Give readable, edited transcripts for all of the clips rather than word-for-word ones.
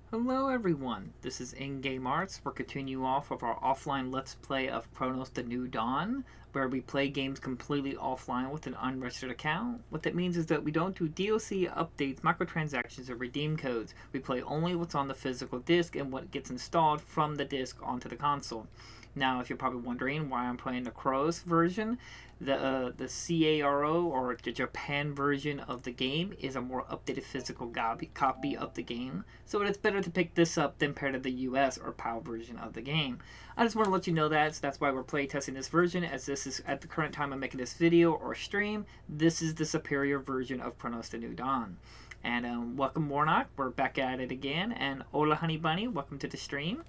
Hello everyone, this is In-Game Arts. We're continuing off of our offline Let's Play of Cronos The New Dawn, where we play games completely offline with an unregistered account. What that means is that we don't do DLC updates, microtransactions, or redeem codes. We play only what's on the physical disc and what gets installed from the disc onto the console. Now, if you're probably wondering why I'm playing the Cronos version, the CERO, or the Japan version of the game, is a more updated physical copy of the game, so it's better to pick this up than pair to the US or PAL version of the game. I just want to let you know that, so that's why we're playtesting this version, as this is, at the current time of making this video or stream, this is the superior version of Cronos The New Dawn. And welcome Warnock, we're back at it again, and Ola Honey Bunny, welcome to the stream.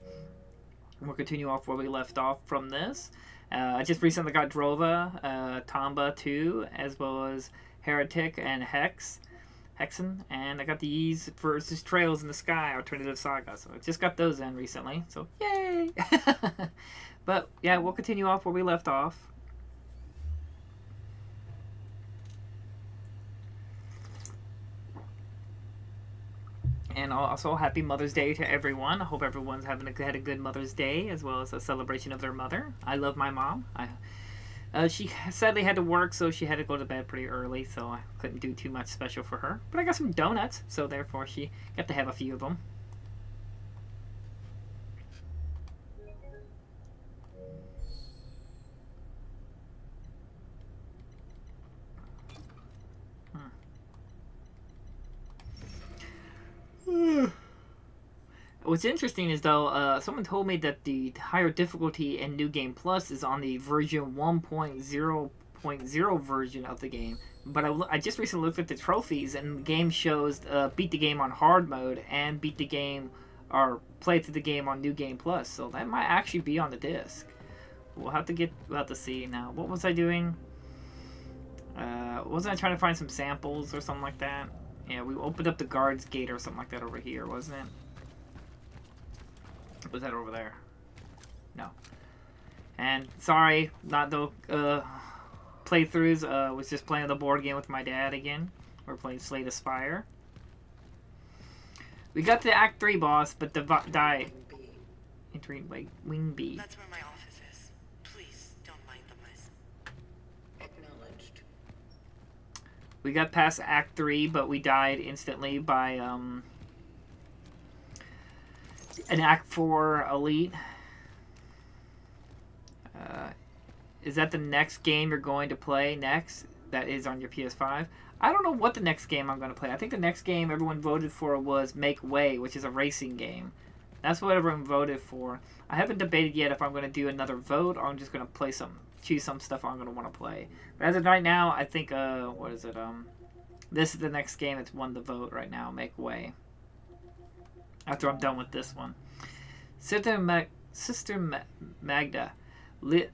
We'll continue off where we left off from this. I just recently got Drova, Tomba 2, as well as Heretic and Hexen, and I got the Ys versus Trails in the Sky Alternative Saga, so I just got those in recently, so yay! But yeah, we'll continue off where we left off. And also, happy Mother's Day to everyone. I hope everyone's had a good Mother's Day, as well as a celebration of their mother. I love my mom. She sadly had to work, so she had to go to bed pretty early, so I couldn't do too much special for her. But I got some donuts, so therefore she got to have a few of them. What's interesting is, though, someone told me that the higher difficulty in New Game Plus is on the version 1.0.0 version of the game. But I just recently looked at the trophies, and the game shows beat the game on hard mode and beat the game or play through the game on New Game Plus. So that might actually be on the disc. We'll have to see now. What was I doing? Wasn't I trying to find some samples or something like that? Yeah, we opened up the guard's gate or something like that over here, wasn't it? Was that over there? No. And sorry, not the playthroughs. Was just playing the board game with my dad again. We're playing Slay the Spire. We got the Act 3 boss, but the died. Entering Wing B. That's where my office is. Please don't mind the mess. Acknowledged. We got past Act 3, but we died instantly by an Act 4 elite. Is that the next game you're going to play next? That is on your PS5? I don't know what the next game I'm going to play. I think the next game everyone voted for was Make Way, which is a racing game. That's what everyone voted for. I haven't debated yet if I'm going to do another vote or I'm just going to choose some stuff I'm going to want to play. But as of right now, I think, what is it? This is the next game that's won the vote right now, Make Way. After I'm done with this one. Sister Magda, lead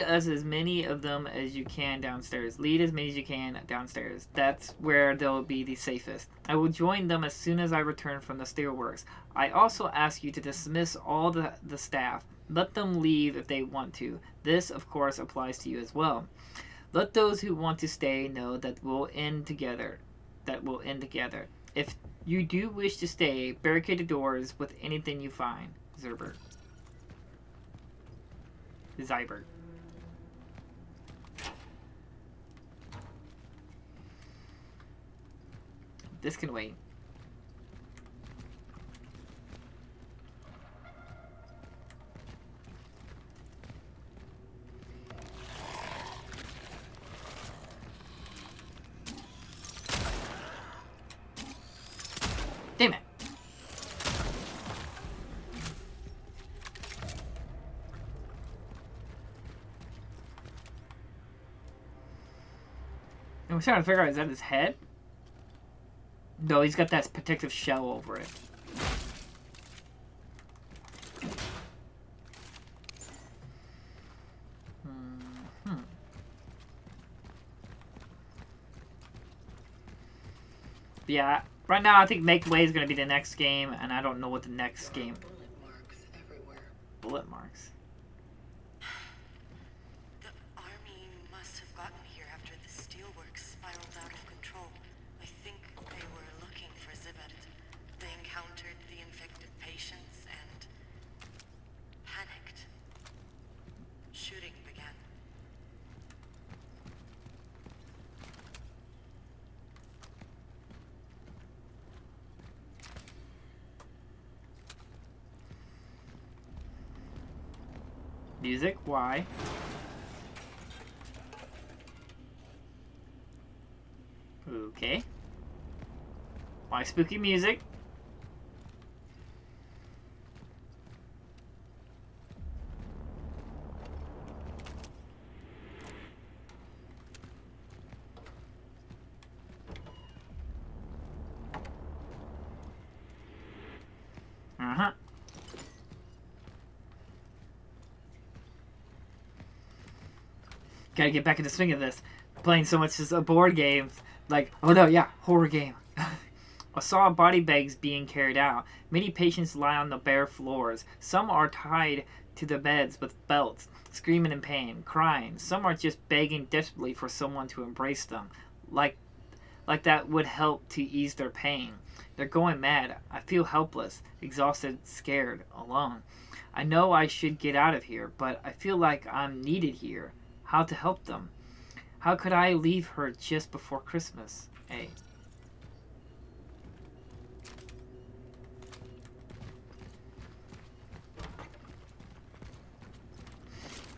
us as many of them as you can downstairs. Lead as many as you can downstairs. That's where they'll be the safest. I will join them as soon as I return from the steelworks. I also ask you to dismiss all the staff. Let them leave if they want to. This, of course, applies to you as well. Let those who want to stay know that we'll end together. If you do wish to stay, barricade the doors with anything you find. Zybert. This can wait. Damn it. I was trying to figure out, is that his head? No, he's got that protective shell over it. Yeah, right now I think Make Way is going to be the next game, and I don't know what the next game... Bullet marks everywhere. Bullet marks? The army must have gotten here after the steelworks spiraled out of control. I think they were looking for Zibet. They encountered the Music? Why? Okay. Why spooky music? Uh-huh. Gotta get back in the swing of this. Playing so much as a board game. Like, oh no, yeah, horror game. I saw body bags being carried out. Many patients lie on the bare floors. Some are tied to the beds with belts, screaming in pain, crying. Some are just begging desperately for someone to embrace them. Like that would help to ease their pain. They're going mad. I feel helpless, exhausted, scared, alone. I know I should get out of here, but I feel like I'm needed here. How to help them? How could I leave her just before Christmas? Hey.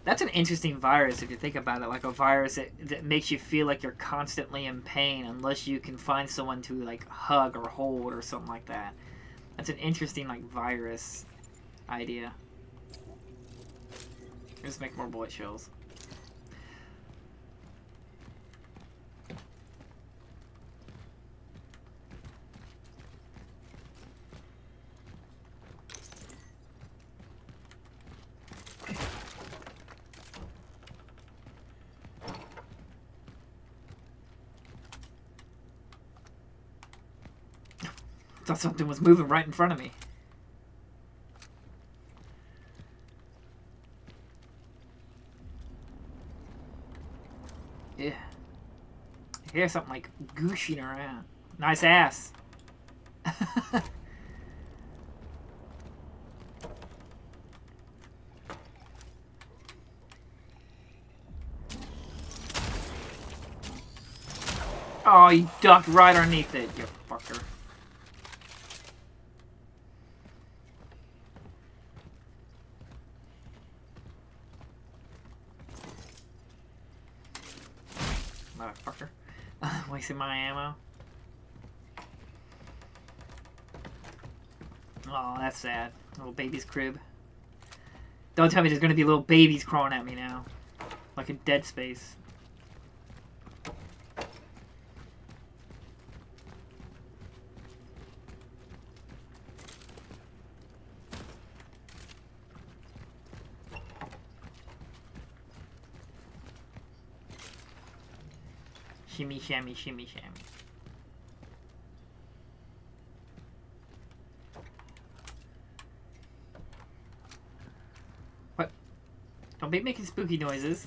That's an interesting virus if you think about it. Like a virus that makes you feel like you're constantly in pain unless you can find someone to like hug or hold or something like that. That's an interesting like virus idea. Just make more bullet shells. Thought something was moving right in front of me. Yeah. I hear something like gooshing around. Nice ass. Oh, you ducked right underneath it, you fucker. Motherfucker. Wasting my ammo. Oh, that's sad. Little baby's crib. Don't tell me there's gonna be little babies crawling at me now. Like in Dead Space. Shimmy, shammy, shimmy, shammy. What? Don't be making spooky noises.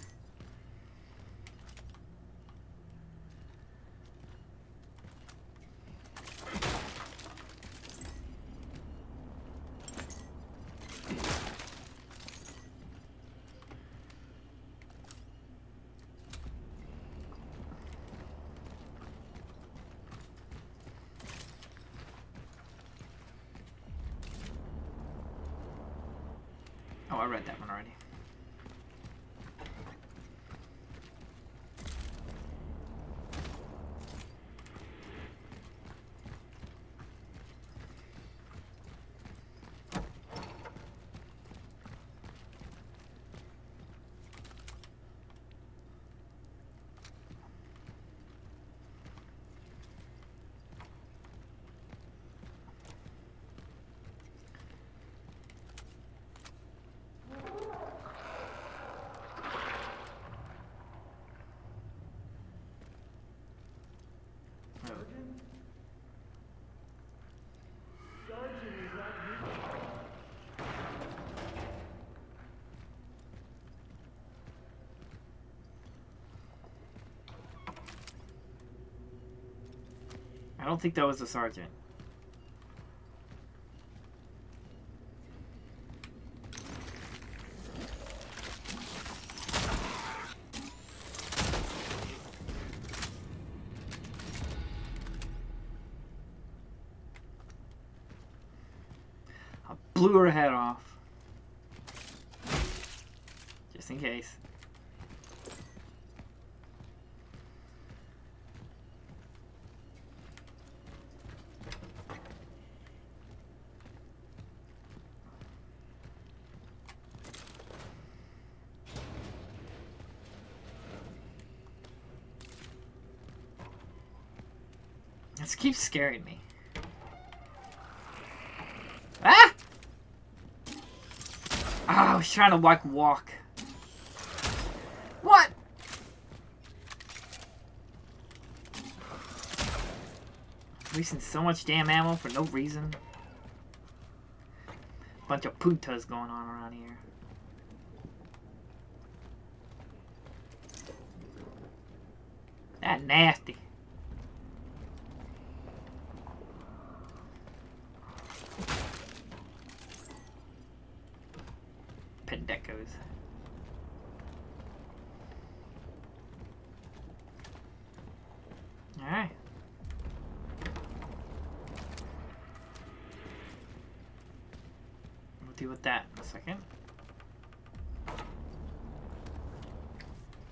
Oh, I read that one already. I don't think that was the sergeant. I blew her head off. just in case. This keeps scaring me. Ah! Oh, I was trying to walk. What? Wasting so much damn ammo for no reason. Bunch of putas going on around here. That nasty. Pendecos. Alright. We'll deal with that in a second.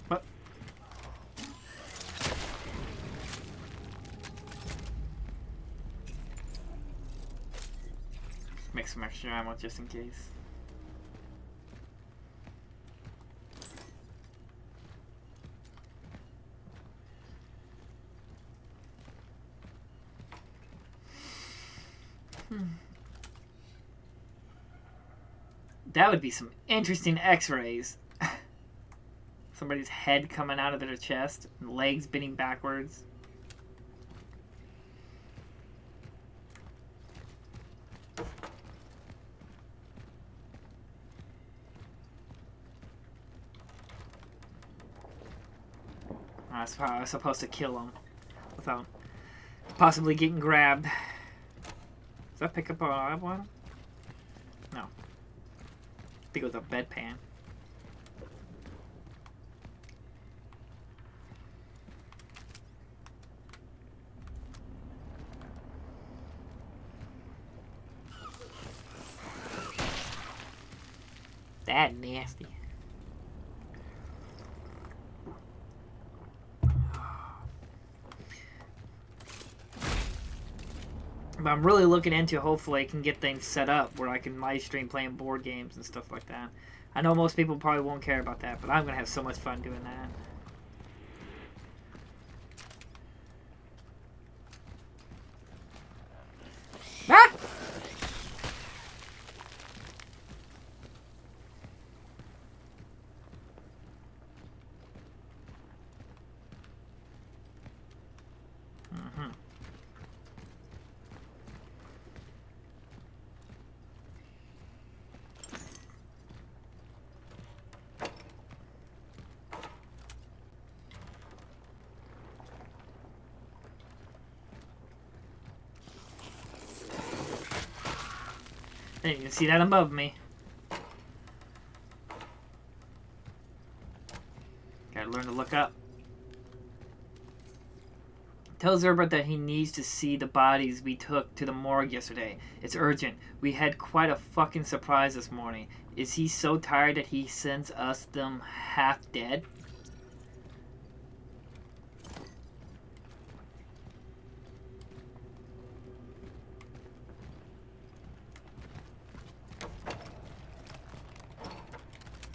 What? Make some extra ammo just in case. That would be some interesting x-rays. Somebody's head coming out of their chest, and legs bending backwards. That's how I was supposed to kill him without possibly getting grabbed. Does that pick up a live one? No. I think it was a bedpan. That nasty. But I'm really looking into, hopefully I can get things set up where I can live stream playing board games and stuff like that. I know most people probably won't care about that, but I'm going to have so much fun doing that. Ah! You can see that above me. Gotta learn to look up. Tell Zerbert that he needs to see the bodies we took to the morgue yesterday. It's urgent. We had quite a fucking surprise this morning. Is he so tired that he sends us them half dead?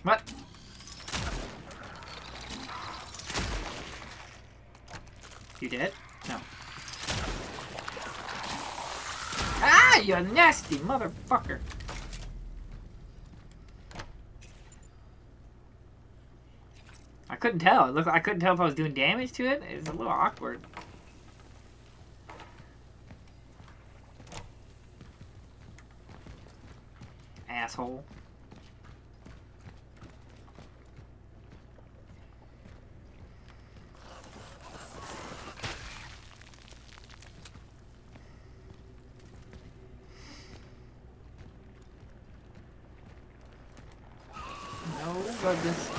What? You dead? No. Ah, you nasty motherfucker! I couldn't tell. I couldn't tell if I was doing damage to it. It's a little awkward. Asshole. Goodness.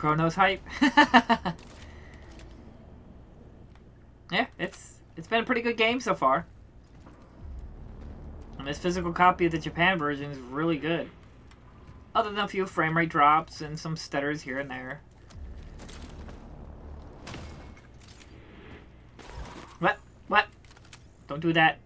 Cronos hype. Yeah, it's been a pretty good game so far. And this physical copy of the Japan version is really good. Other than a few frame rate drops and some stutters here and there. What? What? Don't do that.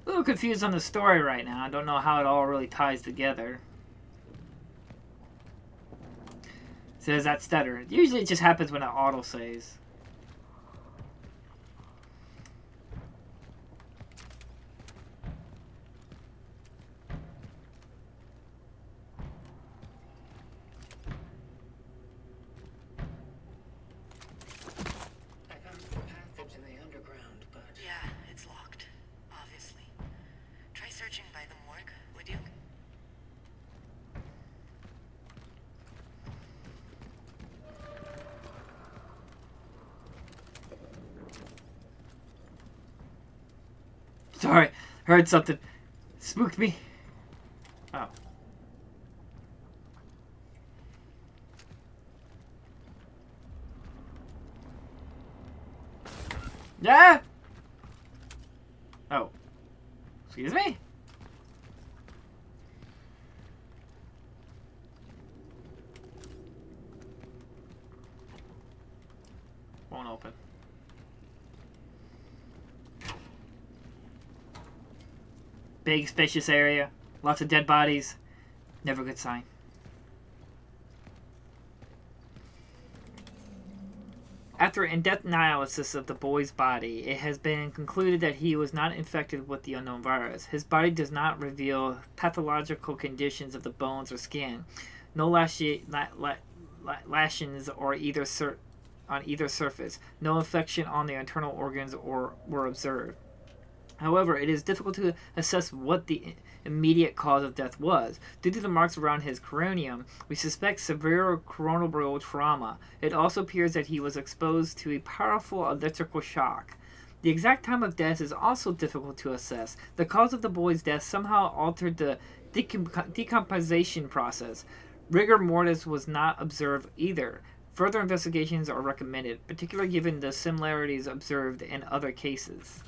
A little confused on the story right now. I don't know how it all really ties together. Says that stutter. Usually it just happens when it auto saves. I found the passage in the underground, but Yeah, it's locked. Obviously. Try searching by the morgue, would you? Sorry, heard something. Spooked me. Oh. Yeah! Oh. Excuse me? Won't open. Big, spacious area. Lots of dead bodies. Never a good sign. After in-depth analysis of the boy's body, it has been concluded that he was not infected with the unknown virus. His body does not reveal pathological conditions of the bones or skin. No lashings or on either surface. No infection on the internal organs were observed. However, it is difficult to assess what the immediate cause of death was. Due to the marks around his cranium, we suspect severe coronal trauma. It also appears that he was exposed to a powerful electrical shock. The exact time of death is also difficult to assess. The cause of the boy's death somehow altered the decomposition process. Rigor mortis was not observed either. Further investigations are recommended, particularly given the similarities observed in other cases.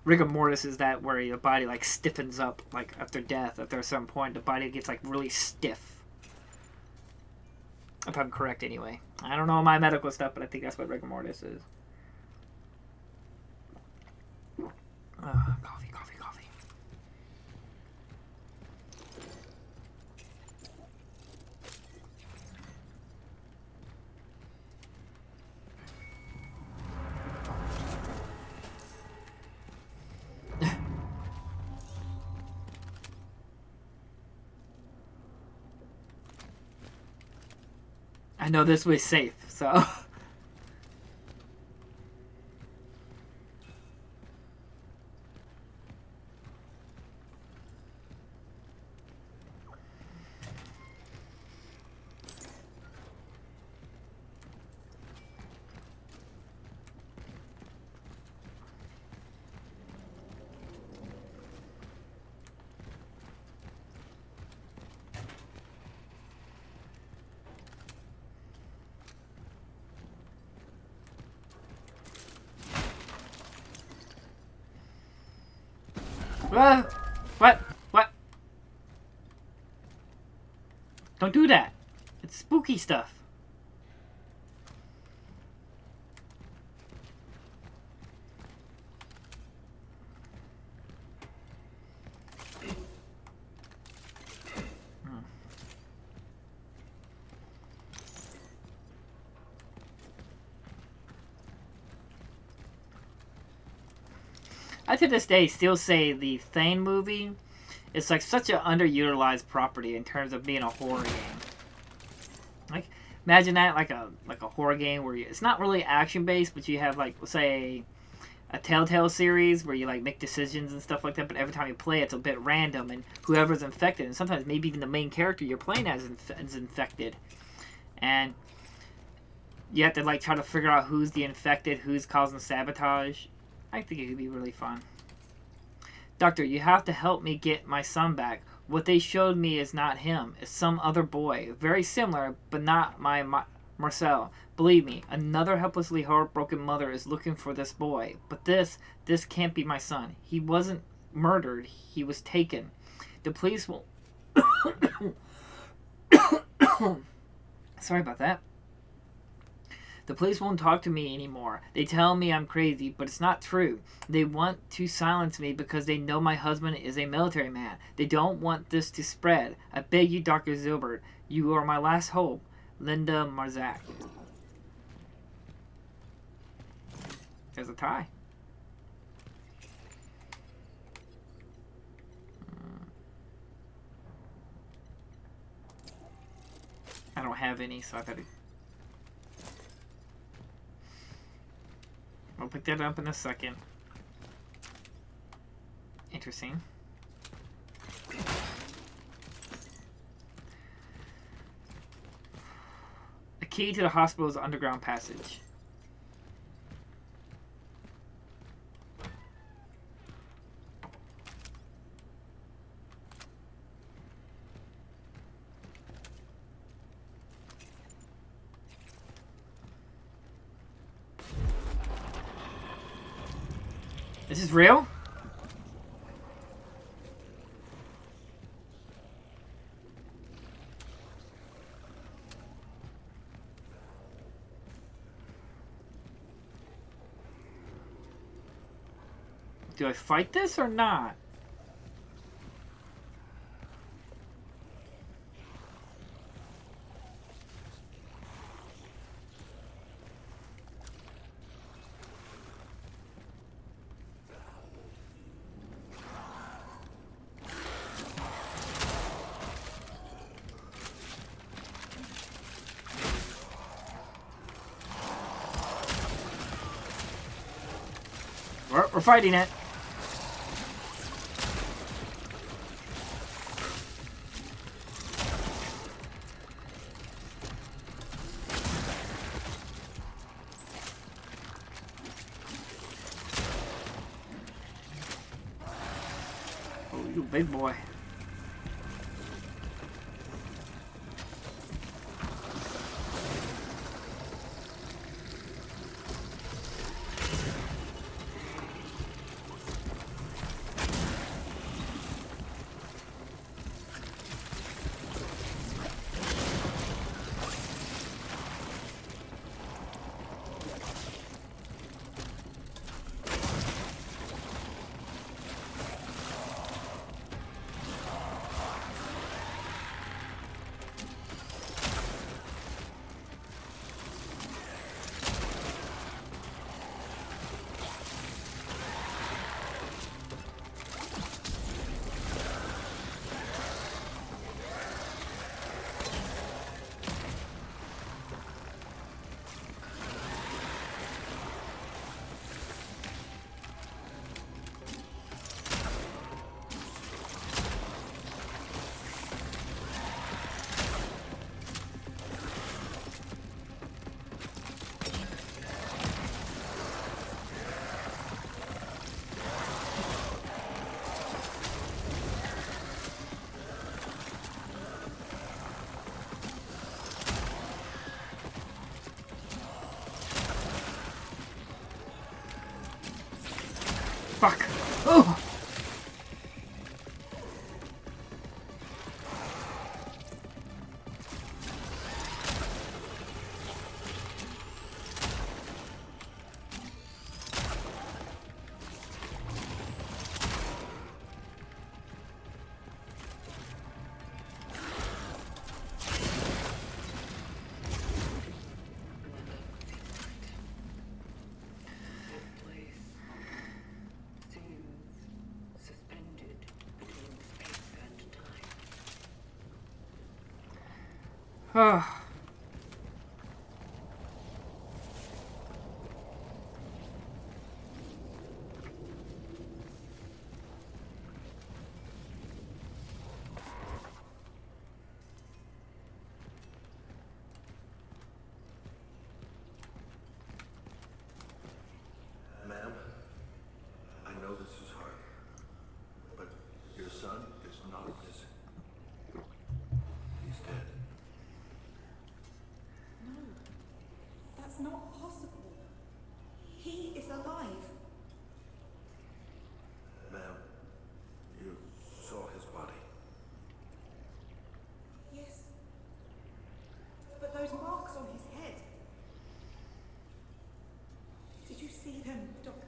Rigor mortis is that where your body like stiffens up like after death. After a certain point, the body gets like really stiff. If I'm correct, anyway. I don't know my medical stuff, but I think that's what rigor mortis is. Coffee, coffee, coffee. I know this way's safe, so. What? What? Don't do that. It's spooky stuff. I to this day still say the Thane movie is like such an underutilized property in terms of being a horror game. Like, imagine that like a horror game where it's not really action based, but you have like say a Telltale series where you like make decisions and stuff like that. But every time you play, it's a bit random, and whoever's infected, and sometimes maybe even the main character you're playing as is infected, and you have to like try to figure out who's the infected, who's causing sabotage. I think it could be really fun. Doctor, you have to help me get my son back. What they showed me is not him. It's some other boy. Very similar, but not my Marcel. Believe me, another helplessly heartbroken mother is looking for this boy. But this can't be my son. He wasn't murdered. He was taken. The police will... Sorry about that. The police won't talk to me anymore. They tell me I'm crazy, but it's not true. They want to silence me because they know my husband is a military man. They don't want this to spread. I beg you, Dr. Zilbert. You are my last hope. Linda Marzak. There's a tie. I don't have any, so I better... I'll pick that up in a second. Interesting. The key to the hospital's underground passage. This is real? Do I fight this or not? We're fighting it. Oh, you big boy. Fuck. Oh. This place seems Oh. Ma'am, I know this is hard, but your son is not missing. He's dead. No, that's not possible. He is alive. Ma'am, you saw his body. Yes. But those marks on his head. Did you see them, Doctor?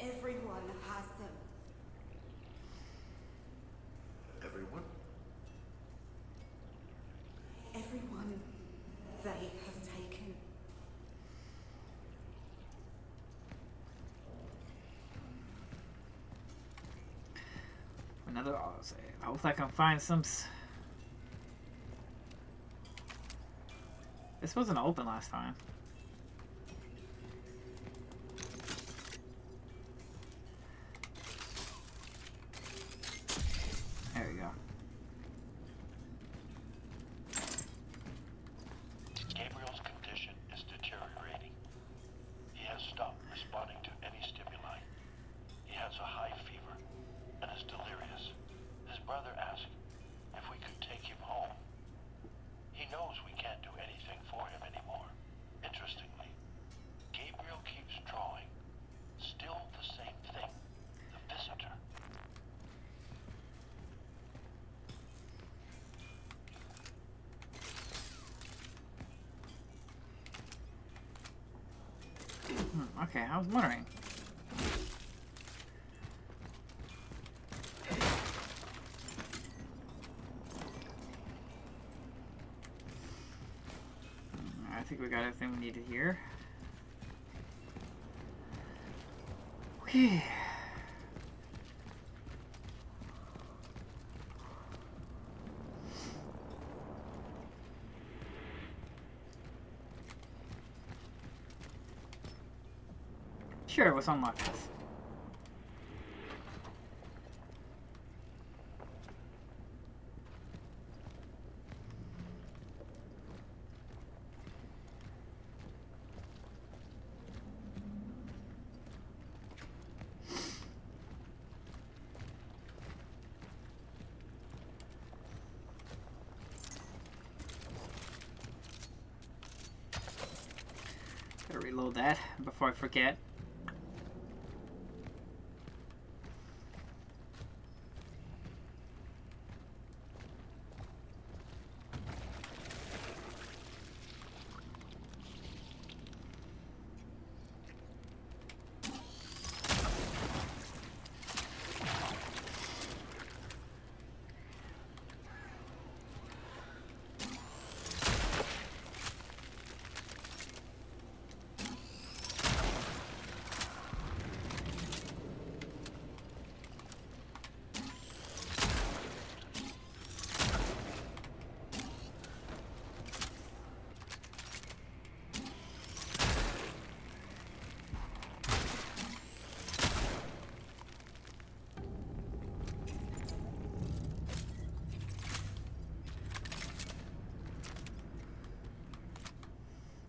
Everyone has them. Everyone? Everyone they have taken. Another autosave. I hope I can find some. This wasn't open last time. There we go. Gabriel's condition is deteriorating. He has stopped responding to any stimuli. He has a high fever and is delirious. His brother asked if we could take him home. He knows we can't do anything for him anymore. Interestingly, Gabriel keeps drawing. Still the same thing. The visitor. Okay, I was wondering. I think we got everything we needed here. Okay. Sure, let's unlock this. Gotta reload that before I forget.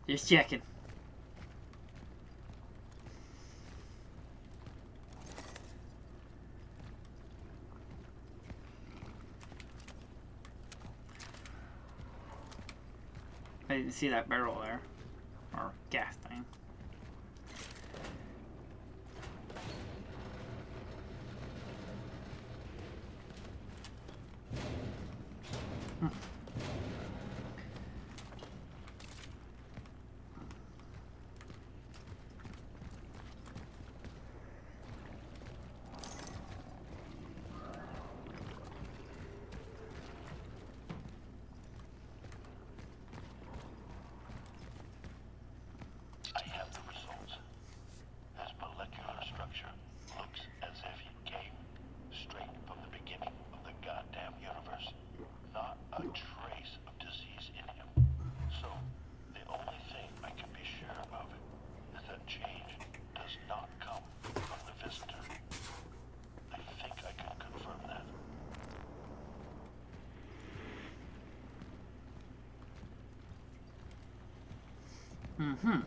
Just checking. I didn't see that barrel there. Or gas thing. I Mm-hmm.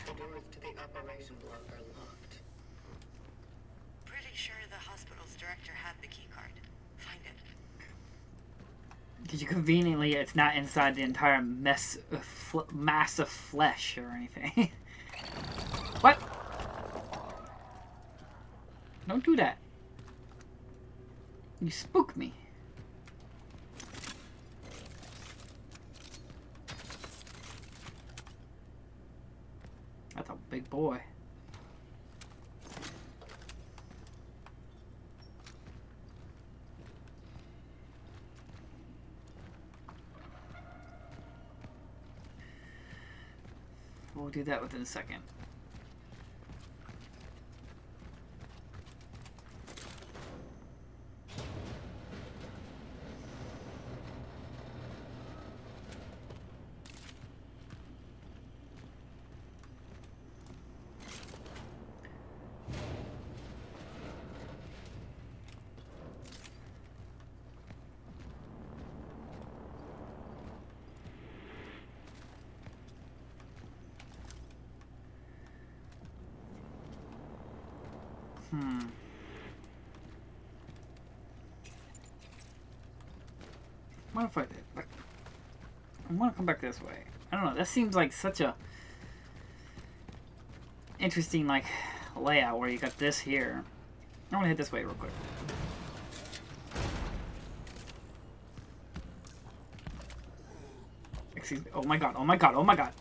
The doors to the operation block are locked. Pretty sure the hospital's director had the key card. Find it. Because you conveniently, it's not inside the entire mass of flesh or anything. What? Don't do that. You spook me. That's a big boy. We'll do that within a second. What if I want to come back this way? I don't know. That seems like such a interesting like layout where you got this here. I want to hit this way real quick. Excuse me. Oh my god. Oh my god. Oh my god.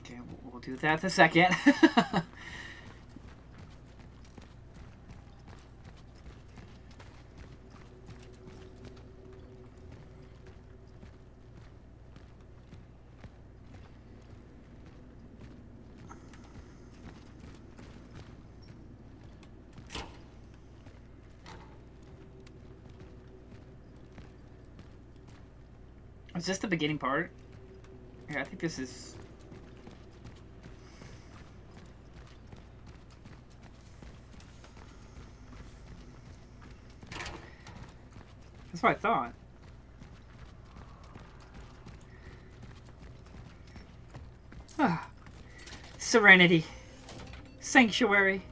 Okay, we'll do that in a second. Is this the beginning part? Yeah, I think this is... That's what I thought. Ah. Serenity. Sanctuary.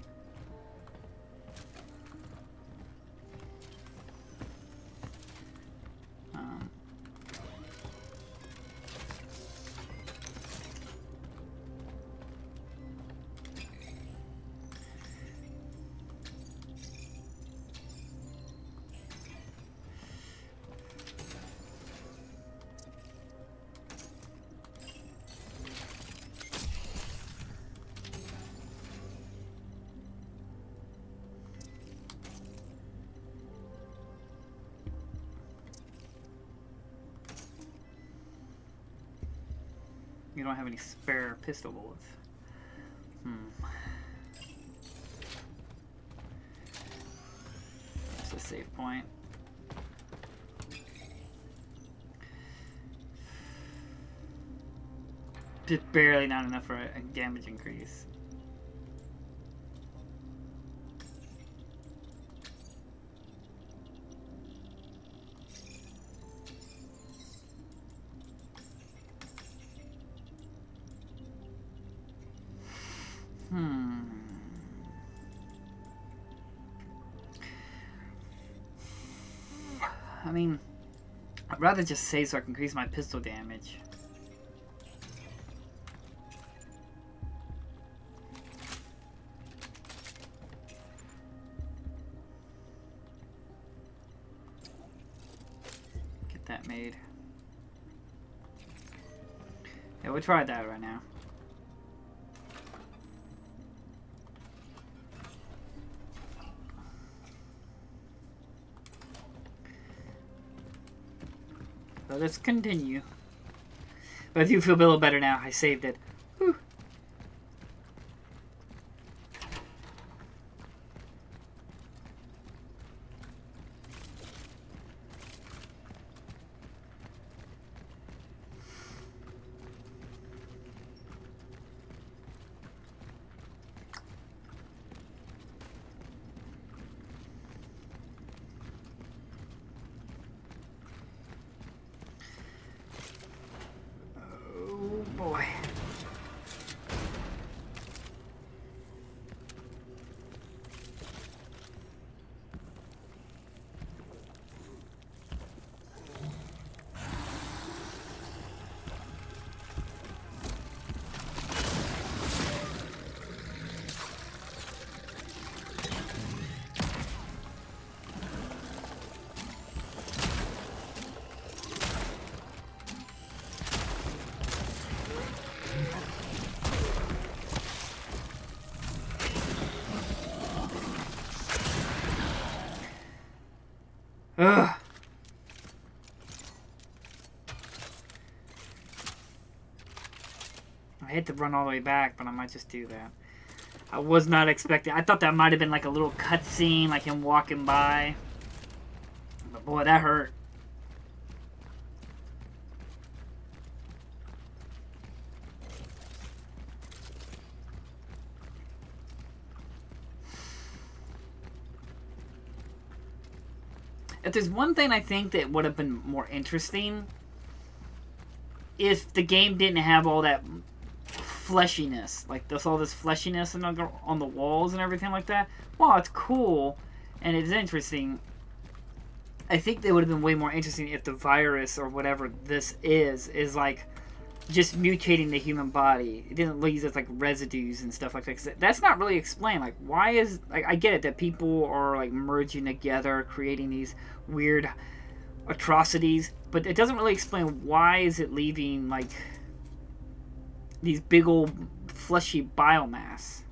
You don't have any spare pistol bullets. That's a save point. Just barely not enough for a damage increase. I mean, I'd rather just save so I can increase my pistol damage. that made. Yeah, we'll try that right now. So let's continue. But I do feel a little better now. I saved it. Whew. Oh boy. Ugh. I hate to run all the way back, but I might just do that. I was not expecting. I thought that might have been like a little cutscene, like him walking by. But boy, that hurt. If there's one thing I think that would have been more interesting, if the game didn't have all that fleshiness, like there's all this fleshiness on the walls and everything like that. While it's cool and it's interesting, I think they would have been way more interesting if the virus or whatever this is like just mutating the human body. It didn't leave us like residues and stuff like that. 'Cause that's not really explained. Like, why is, like, I get it that people are like merging together, creating these weird atrocities, but it doesn't really explain why is it leaving like these big old fleshy biomass.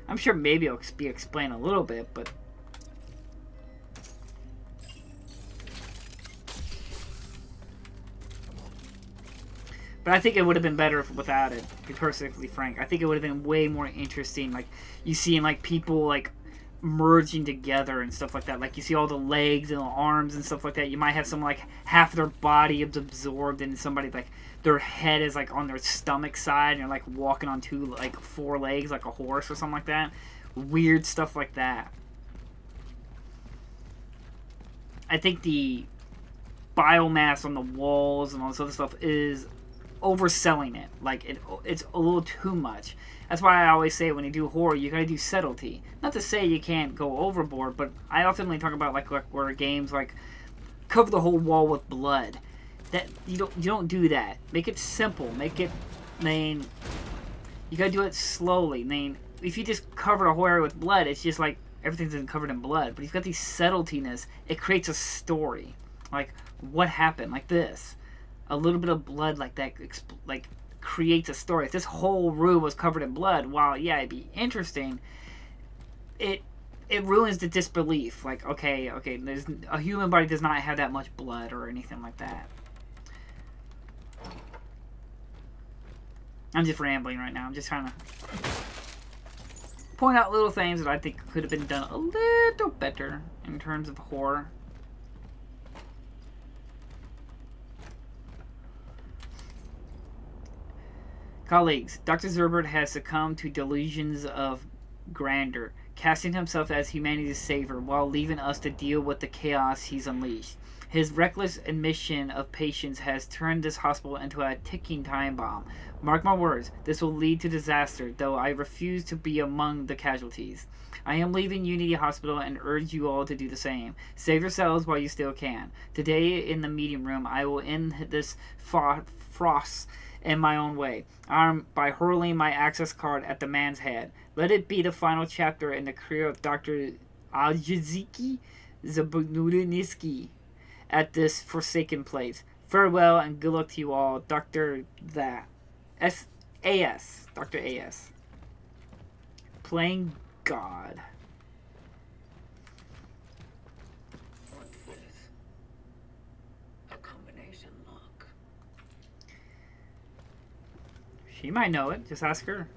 I'm sure maybe it'll be explained a little bit, but I think it would have been better without it, to be perfectly frank. I think it would have been way more interesting. Like, you seeing, like, people, like, merging together and stuff like that. Like, you see all the legs and the arms and stuff like that. You might have some, like, half their body absorbed and somebody, like, their head is, like, on their stomach side and they're, like, walking on four legs like a horse or something like that. Weird stuff like that. I think the biomass on the walls and all this other stuff is overselling it. Like, it's a little too much. That's why I always say when you do horror, you gotta do subtlety. Not to say you can't go overboard, but I often talk about like where games like cover the whole wall with blood. That you don't do that. Make it simple. Make it, you gotta do it slowly. If you just cover a horror with blood, it's just like everything's covered in blood. But if you've got these subtletiness, it creates a story. Like, what happened? Like this. A little bit of blood like that, like, creates a story. If this whole room was covered in blood, while yeah, it'd be interesting, it ruins the disbelief. Like, okay, there's a human body does not have that much blood or anything like that. I'm just rambling right now. I'm just trying to point out little things that I think could have been done a little better in terms of horror. Colleagues, Dr. Zerbert has succumbed to delusions of grandeur, casting himself as humanity's savior while leaving us to deal with the chaos he's unleashed. His reckless admission of patience has turned this hospital into a ticking time bomb. Mark my words, this will lead to disaster, though I refuse to be among the casualties. I am leaving Unity Hospital and urge you all to do the same. Save yourselves while you still can. Today in the meeting room, I will end this farce in my own way, by hurling my access card at the man's head. Let it be the final chapter in the career of Dr. Aljazik Zabunudinski. at this forsaken place. Farewell and good luck to you all, Dr. That. S.A.S. Dr. A.S. Playing God. What's this? A combination lock. She might know it. Just ask her.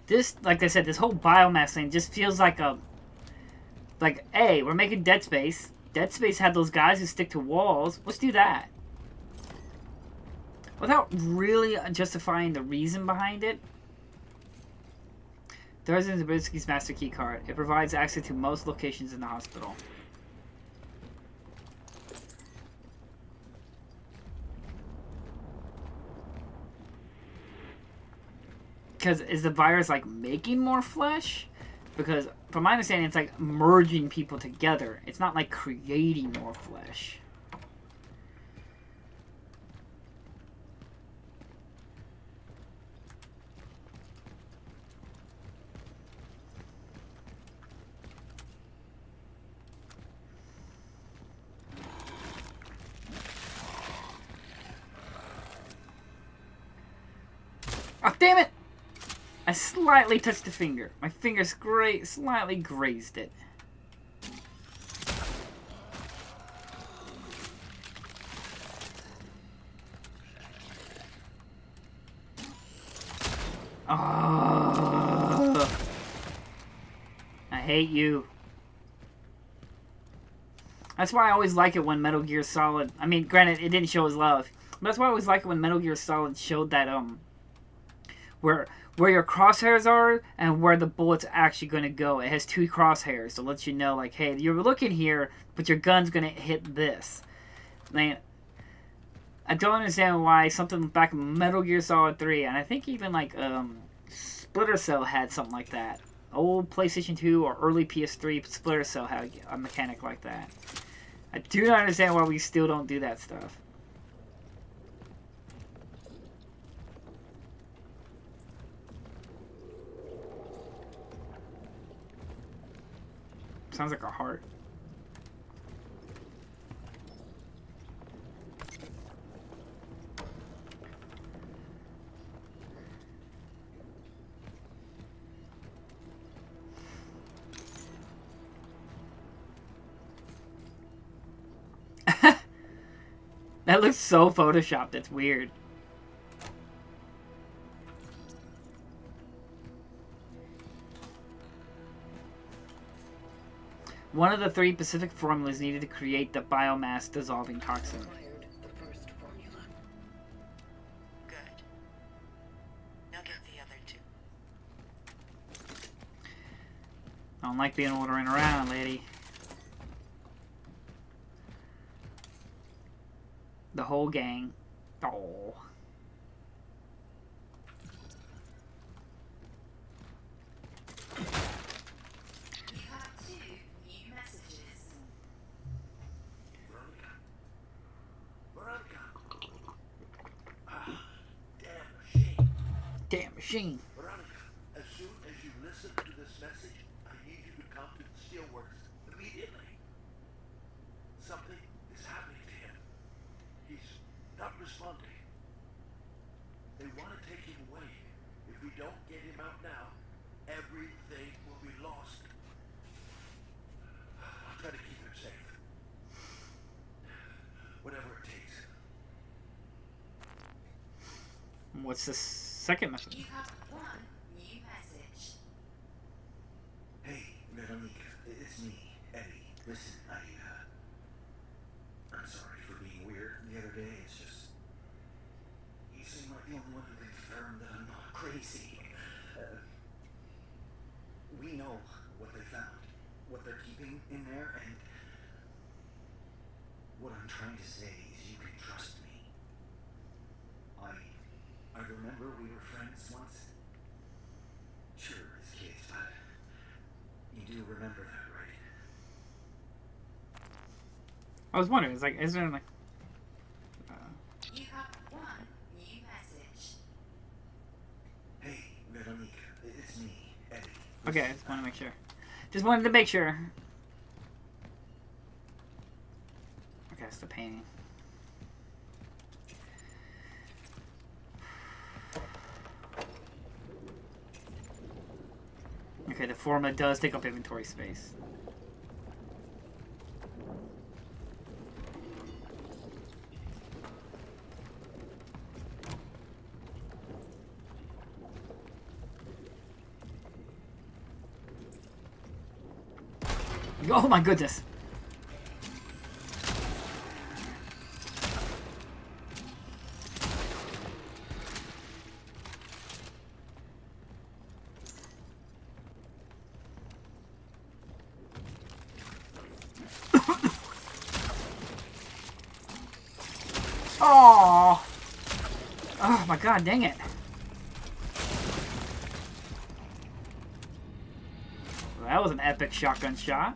This, like I said, this whole biomass thing just feels like a... Like, hey, we're making Dead Space. Dead Space had those guys who stick to walls. Let's do that. Without really justifying the reason behind it. The Resident Zabrisky's Master Key card. It provides access to most locations in the hospital. Because is the virus like making more flesh? Because from my understanding, it's like merging people together. It's not like creating more flesh. Oh, damn it! I slightly touched the finger. My finger slightly grazed it. Oh, I hate you. That's why I always like it when Metal Gear Solid... I mean, granted, it didn't show his love. But that's why I always like it when Metal Gear Solid showed that, where your crosshairs are and where the bullet's actually going to go. It has two crosshairs to let you know, like, hey, you're looking here, but your gun's going to hit this. Man, I don't understand why something back in Metal Gear Solid 3, and I think even, like, Splinter Cell had something like that. Old PlayStation 2 or early PS3 Splinter Cell had a mechanic like that. I do not understand why we still don't do that stuff. Sounds like a heart. That looks so photoshopped, it's weird. One of the 3 Pacific formulas needed to create the biomass dissolving toxin. Acquired the first formula. Good. Now get the other 2. I don't like being ordering around, lady. The whole gang. Oh. You have 2 new messages. Veronica. Ah, damn machine. Damn machine. Veronica, as soon as you listen to this message, I need you to come to the steelworks immediately. Something is happening to him. He's not responding. They want to take him away. If we don't get him out now, everything will be lost. I'll try to keep him safe. Whatever it takes. What's the second message? You have 1 new message. Hey, Listen, I'm sorry for being weird the other day. It's just, you seem like the only one who can confirm that I'm not crazy. We know what they found, what they're keeping in there, and what I'm trying to say is you can trust me. I remember we were friends once. Sure, as kids, but you do remember that, right? I was wondering, it's like, is there like... You have one new message. Hey, Veronique, it's me, Eddie. Okay, I just want to make sure. Just wanted to make sure. Okay, it's the painting. Okay, the forma does take up inventory space. Oh my goodness! Oh! Oh my god, dang it. Well, that was an epic shotgun shot.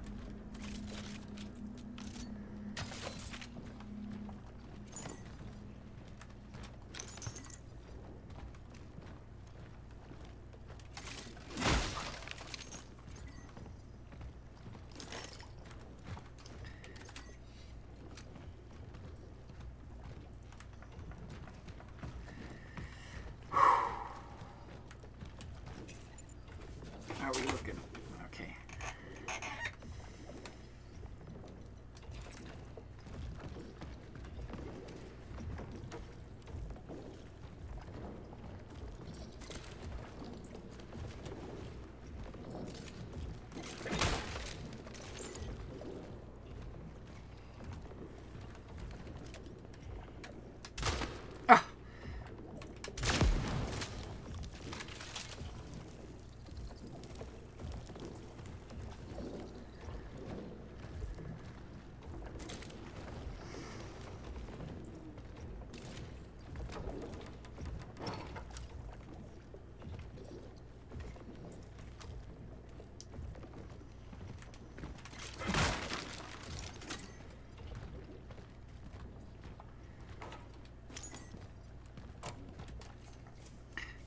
How are we looking? Okay. Ah!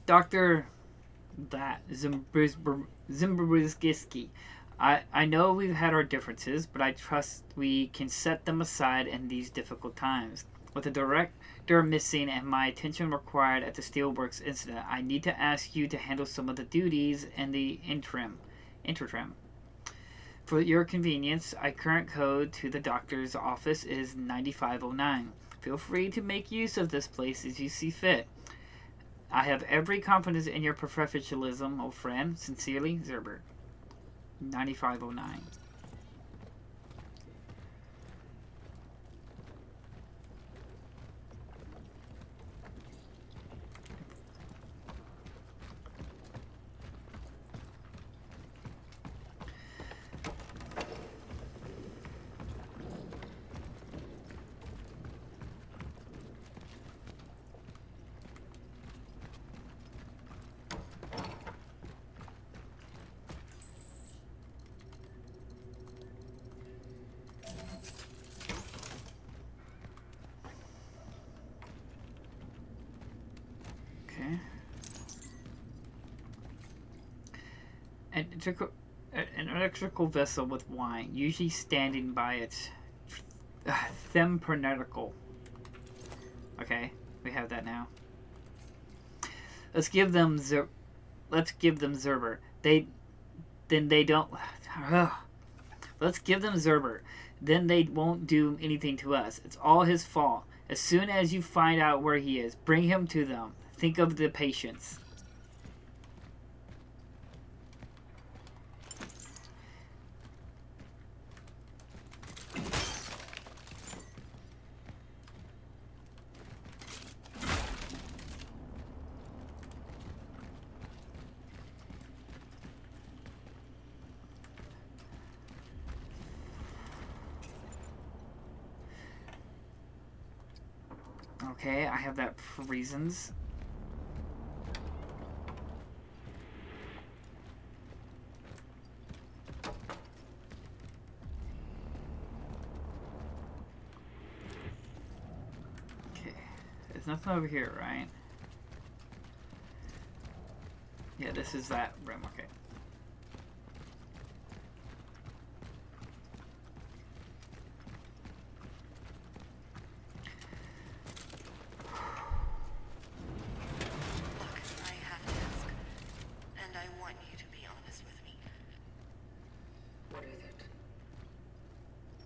Dr. That Zimbabwiski. I know we've had our differences, but I trust we can set them aside in these difficult times. With the director missing and my attention required at the Steelworks incident, I need to ask you to handle some of the duties in the interim. For your convenience, our current code to the doctor's office is 9509. Feel free to make use of this place as you see fit. I have every confidence in your professionalism, old friend. Sincerely, Zerbert. 9509. An electrical vessel with wine, usually standing by its thempernacle. Okay, we have that now. Let's give them Zerber. They don't. Let's give them Zerber. Then they won't do anything to us. It's all his fault. As soon as you find out where he is, bring him to them. Think of the patients. Okay, I have that for reasons. Okay, there's nothing over here, right? Yeah, this is that room, okay. Look, I have to ask, and I want you to be honest with me. What is it?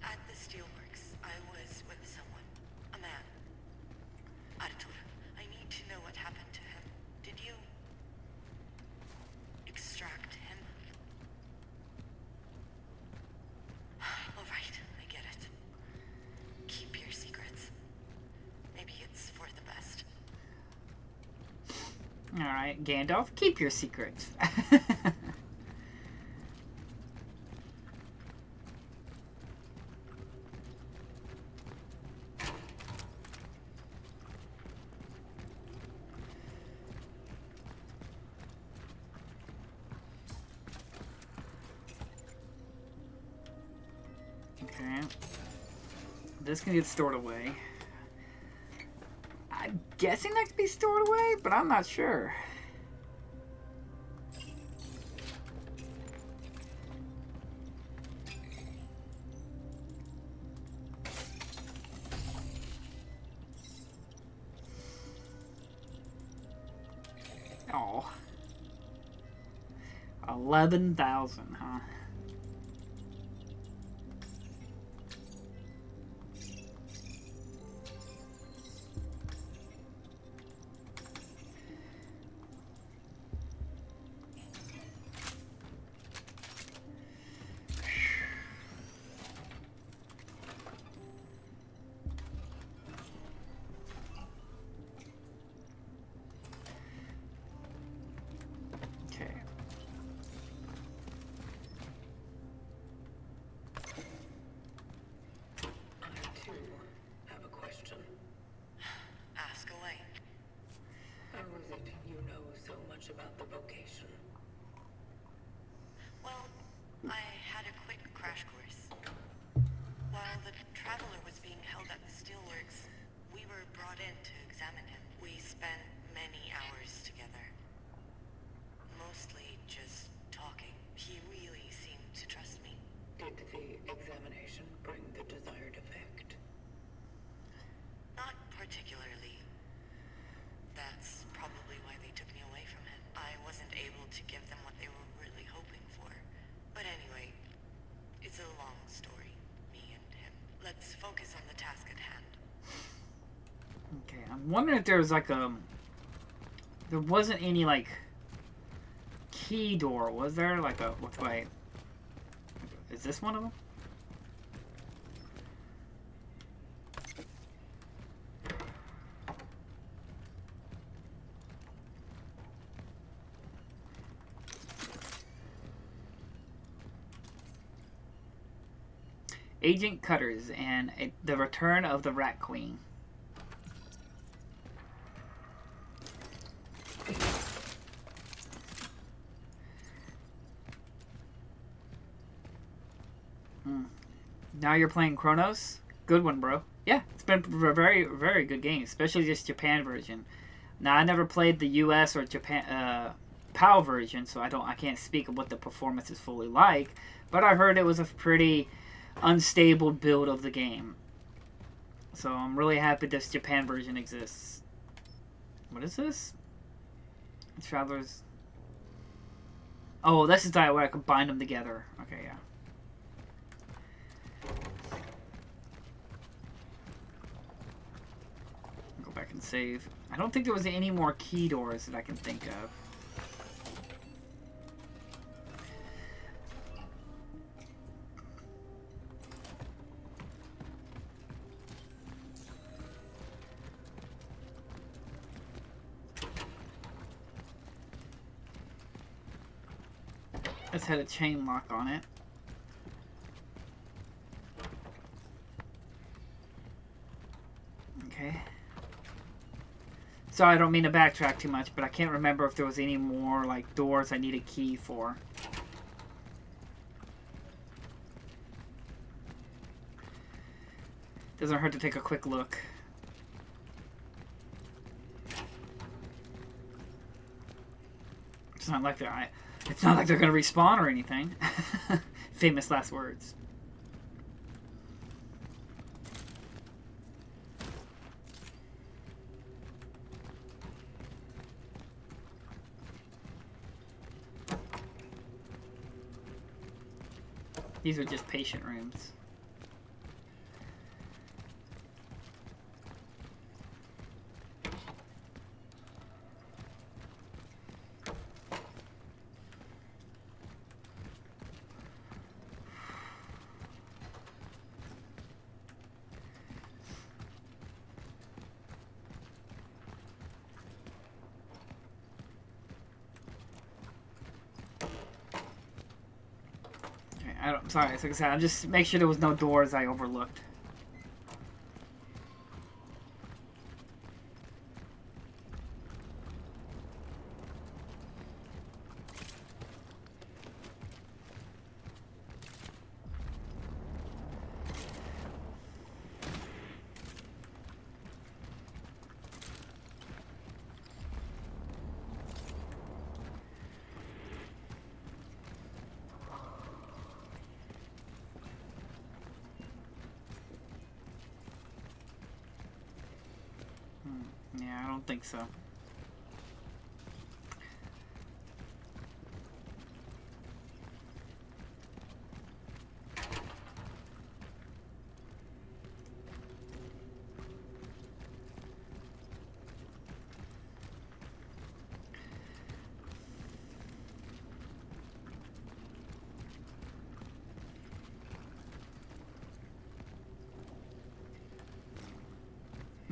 At the steelworks, I was with someone, a man. Artur, I need to know what happened to him. Did you extract him? All right, I get it. Keep your secrets. Maybe it's for the best. Alright, Gandalf, keep your secrets. Okay. This can get stored away. I'm guessing that could be stored away, but I'm not sure. Oh. 11,000, huh? Okay. I too have a question. Ask away. How is it you know so much about the vocation? Well, I had a quick crash course. While the traveler was being held at the steelworks, we were brought in to examine him. We spent many hours together. Mostly just talking. He really seemed to trust me. Did the examination bring the desired effect? Not particularly. That's probably why they took me away from him. I wasn't able to give them what they were really hoping for. But anyway, it's a long story, me and him. Let's focus on the task at hand. Okay, I'm wondering if there was like there wasn't any like key door, was there? Like a, which way? Is this one of them? Agent Cutters and the Return of the Rat Queen. Now you're playing Cronos? Good one, bro. Yeah, it's been a very, very good game, especially this Japan version. Now, I never played the US or Japan PAL version, so I can't speak of what the performance is fully like, but I heard it was a pretty unstable build of the game. So I'm really happy this Japan version exists. What is this? Travelers. Oh, this is that where I combine them together. Okay, yeah. Go back and save. I don't think there was any more key doors that I can think of. This had a chain lock on it. Okay. Sorry, I don't mean to backtrack too much, but I can't remember if there was any more, like, doors I need a key for. Doesn't hurt to take a quick look. It's not like they're gonna respawn or anything. Famous last words. These are just patient rooms. Sorry, like I said, I'll just make sure there was no doors I overlooked. Yeah, I don't think so.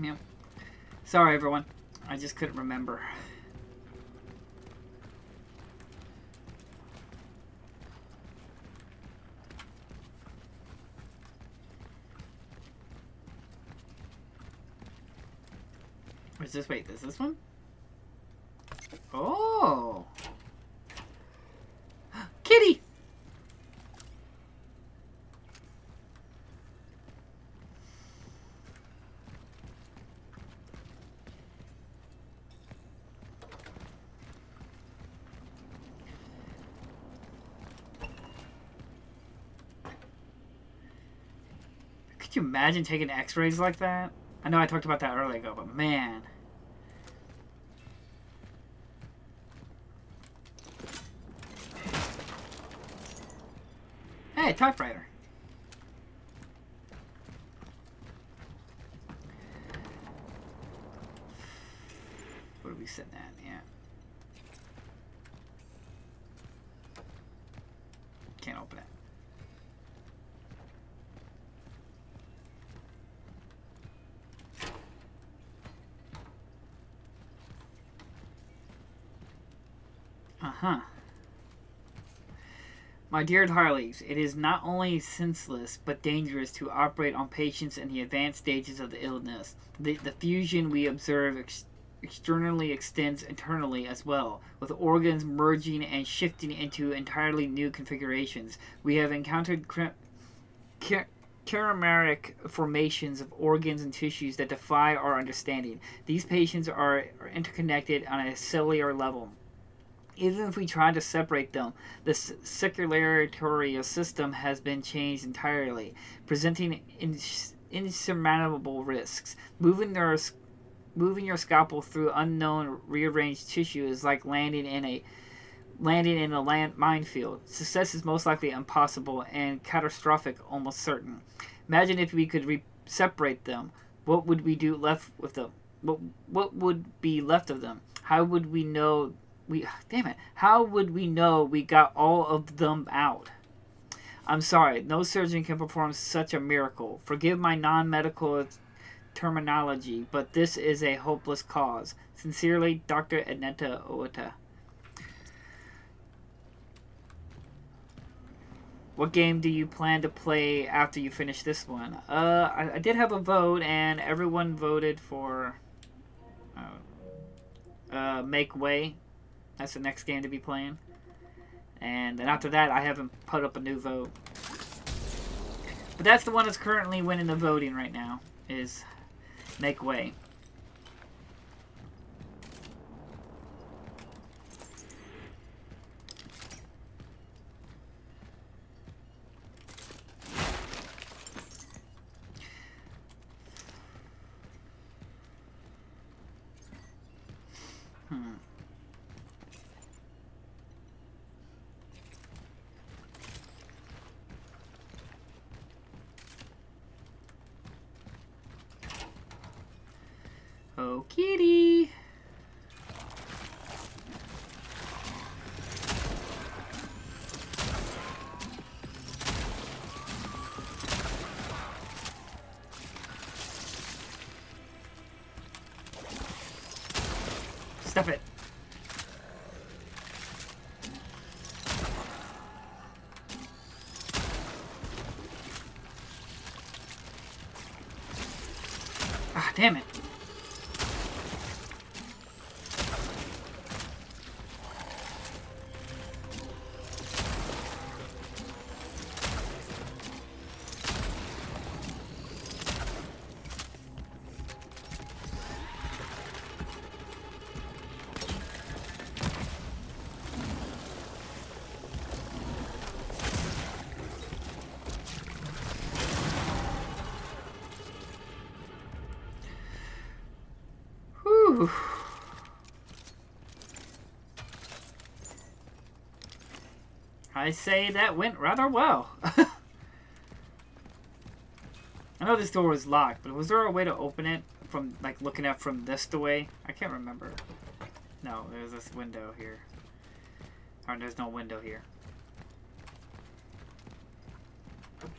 Yep. Sorry, everyone. I just couldn't remember. What's this? Wait, is this one? Oh! Kitty! Could you imagine taking x-rays like that? I know I talked about that earlier ago, but man. Hey, typewriter. What are we sitting at? Yeah. Can't open it. Uh-huh. My dear Harleys, it is not only senseless but dangerous to operate on patients in the advanced stages of the illness. The fusion we observe externally extends internally as well, with organs merging and shifting into entirely new configurations. We have encountered chimeric formations of organs and tissues that defy our understanding. These patients are interconnected on a cellular level. Even if we try to separate them, the circulatory system has been changed entirely, presenting insurmountable risks. Moving your scalpel through unknown rearranged tissue is like landing in a minefield. Success is most likely impossible and catastrophic almost certain. Imagine if we could separate them. What would we do left with them? What would be left of them? How would we know? How would we know we got all of them out? I'm sorry, no surgeon can perform such a miracle. Forgive my non-medical terminology, but this is a hopeless cause. Sincerely, Dr. Aneta Ota. What game do you plan to play after you finish this one? I did have a vote, and everyone voted for Make Way. That's the next game to be playing. And then after that, I haven't put up a new vote. But that's the one that's currently winning the voting right now, is Make Way. Oh, kitty. Stuff it. Ah, damn it. Whew. I say that went rather well. I know this door was locked, but was there a way to open it from, like, looking at from this way? I can't remember. No, there's this window here. Or there's no window here.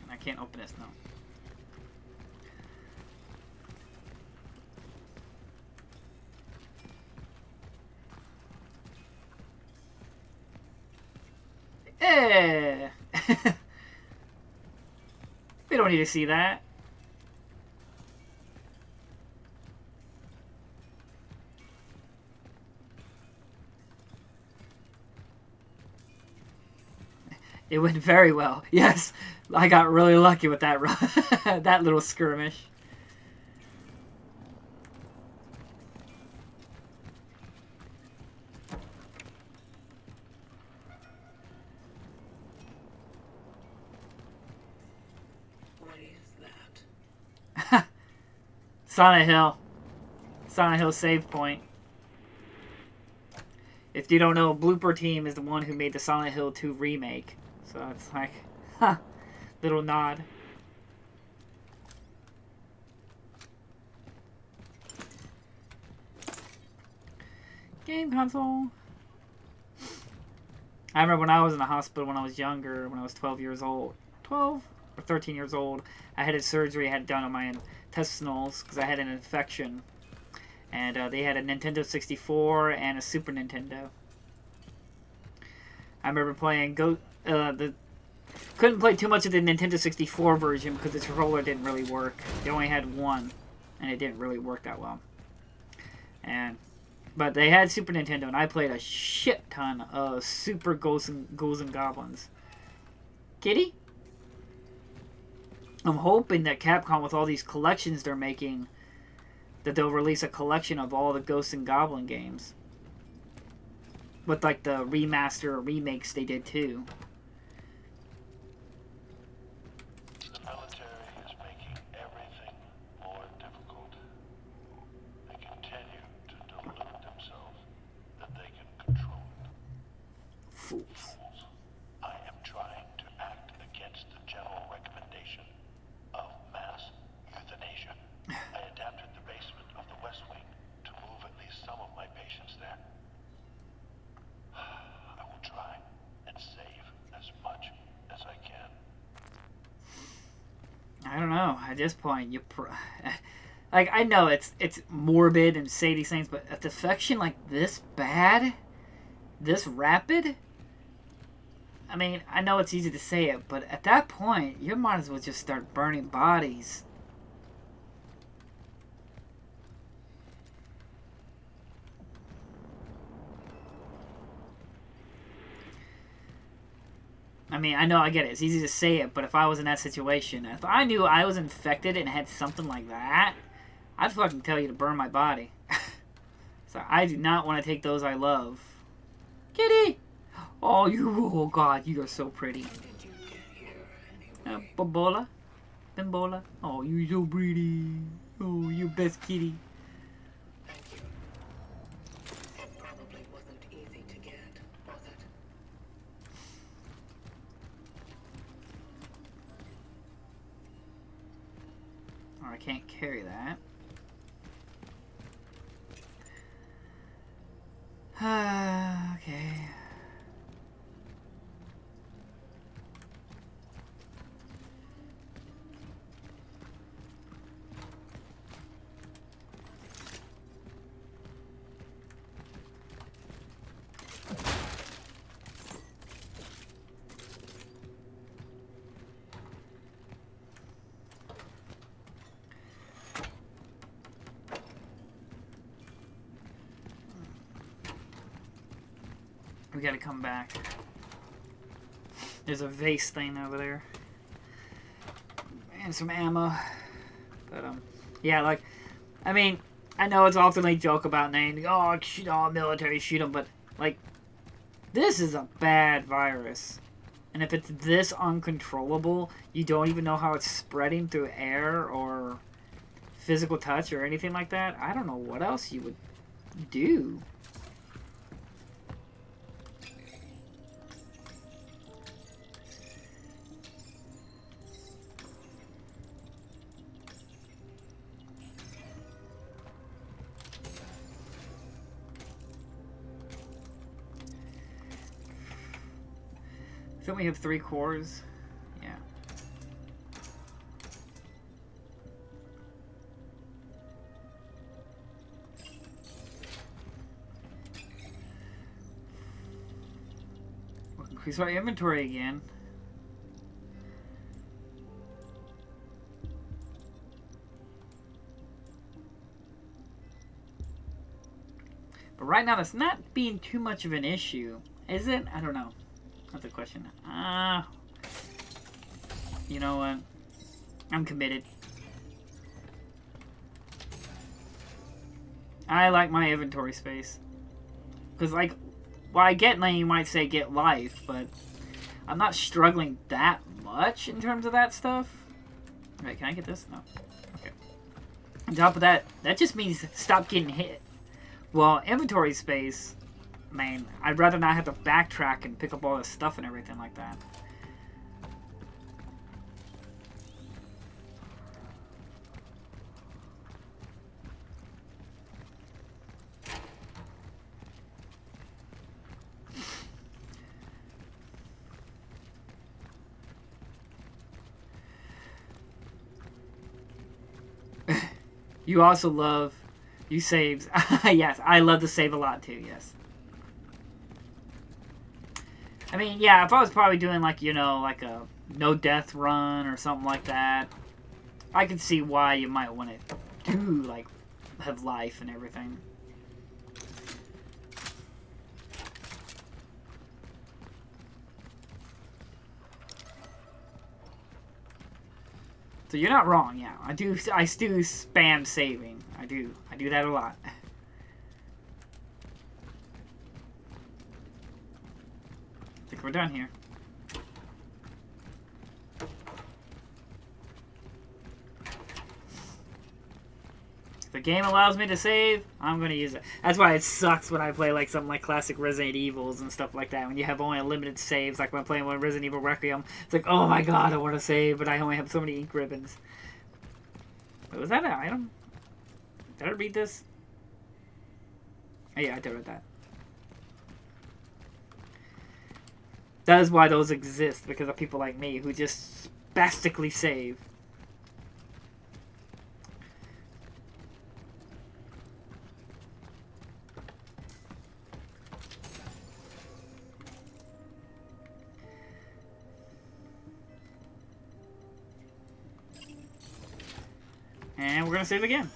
I can't open this, no. Eh. We don't need to see that. It went very well. Yes, I got really lucky with that that little skirmish. What is that? Silent Hill. Silent Hill save point. If you don't know, Blooper Team is the one who made the Silent Hill 2 remake. So it's like, huh, little nod. Game console. I remember when I was in the hospital when I was younger, when I was 12 years old. 12 or 13 years old. I had a surgery I had done on my intestinals because I had an infection. And they had a Nintendo 64 and a Super Nintendo. I remember playing couldn't play too much of the Nintendo 64 version because the controller didn't really work. They only had one, and it didn't really work that well. But they had Super Nintendo, and I played a shit ton of Super Ghouls and Goblins. Kitty? I'm hoping that Capcom, with all these collections they're making, that they'll release a collection of all the Ghosts and Goblin games. With, like, the remaster or remakes they did, too. The military is making everything more difficult. They continue to delude themselves that they can control it. Fools. Fools. I am trying to act against the general recommendation of mass euthanasia. I adapted the basement of the West Wing to move at least some of my patients there. I will try and save as much as I can. I don't know. At this point, like, I know it's morbid and say these things, but a defection like this bad, this rapid, I mean, I know it's easy to say it, but at that point, you might as well just start burning bodies. I mean, I know, I get it. It's easy to say it, but if I was in that situation, if I knew I was infected and had something like that, I'd fucking tell you to burn my body. So I do not want to take those I love. Kitty! Oh, oh God, you are so pretty. Bambola? Bambola? Oh, you're so pretty. Oh, you best kitty. Thank you. It probably wasn't easy to get, was it? Oh, I can't carry that. Okay. We gotta come back. There's a vase thing over there. And some ammo. But, yeah, like, I mean, I know it's often a joke about naming, oh, shoot all military, shoot them, but, like, this is a bad virus. And if it's this uncontrollable, you don't even know how it's spreading through air or physical touch or anything like that, I don't know what else you would do. I think we have 3 cores. Yeah. We'll increase our inventory again. But right now, that's not being too much of an issue, is it? I don't know. That's a question. You know what? I'm committed. I like my inventory space. Because, like, well, I get, like, you might say get life, but I'm not struggling that much in terms of that stuff. Alright, can I get this? No. Okay. On top of that, that just means stop getting hit. Well, inventory space, man, I'd rather not have to backtrack and pick up all this stuff and everything like that. You also love, you saves. Yes, I love to save a lot too, yes. I mean, yeah, if I was probably doing like, you know, like a no death run or something like that, I could see why you might want to do, like, have life and everything. So you're not wrong, yeah. I do spam saving. I do that a lot. I think we're done here. If the game allows me to save, I'm gonna use it. That's why it sucks when I play like something like classic Resident Evils and stuff like that. When you have only limited saves, like when I'm playing one Resident Evil Requiem, it's like, oh my god, I want to save, but I only have so many ink ribbons. Wait, was that an item? Did I read this? Oh, yeah, I did read that. That is why those exist, because of people like me who just spastically save. And we're gonna save again.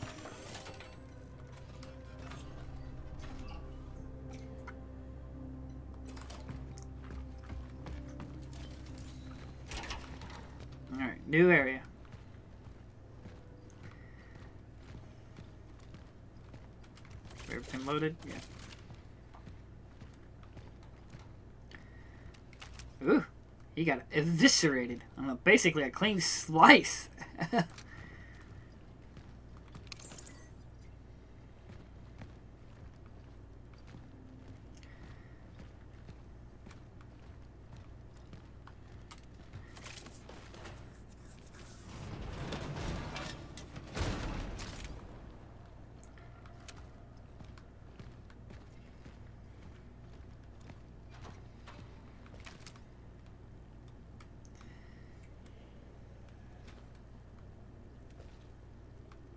Alright, new area. Everything loaded? Yeah. Ooh, he got eviscerated. I don't know, basically a clean slice.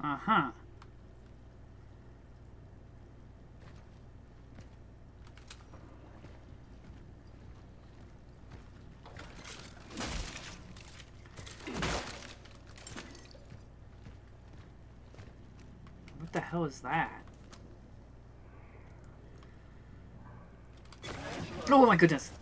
Uh-huh. What the hell is that? Oh my goodness.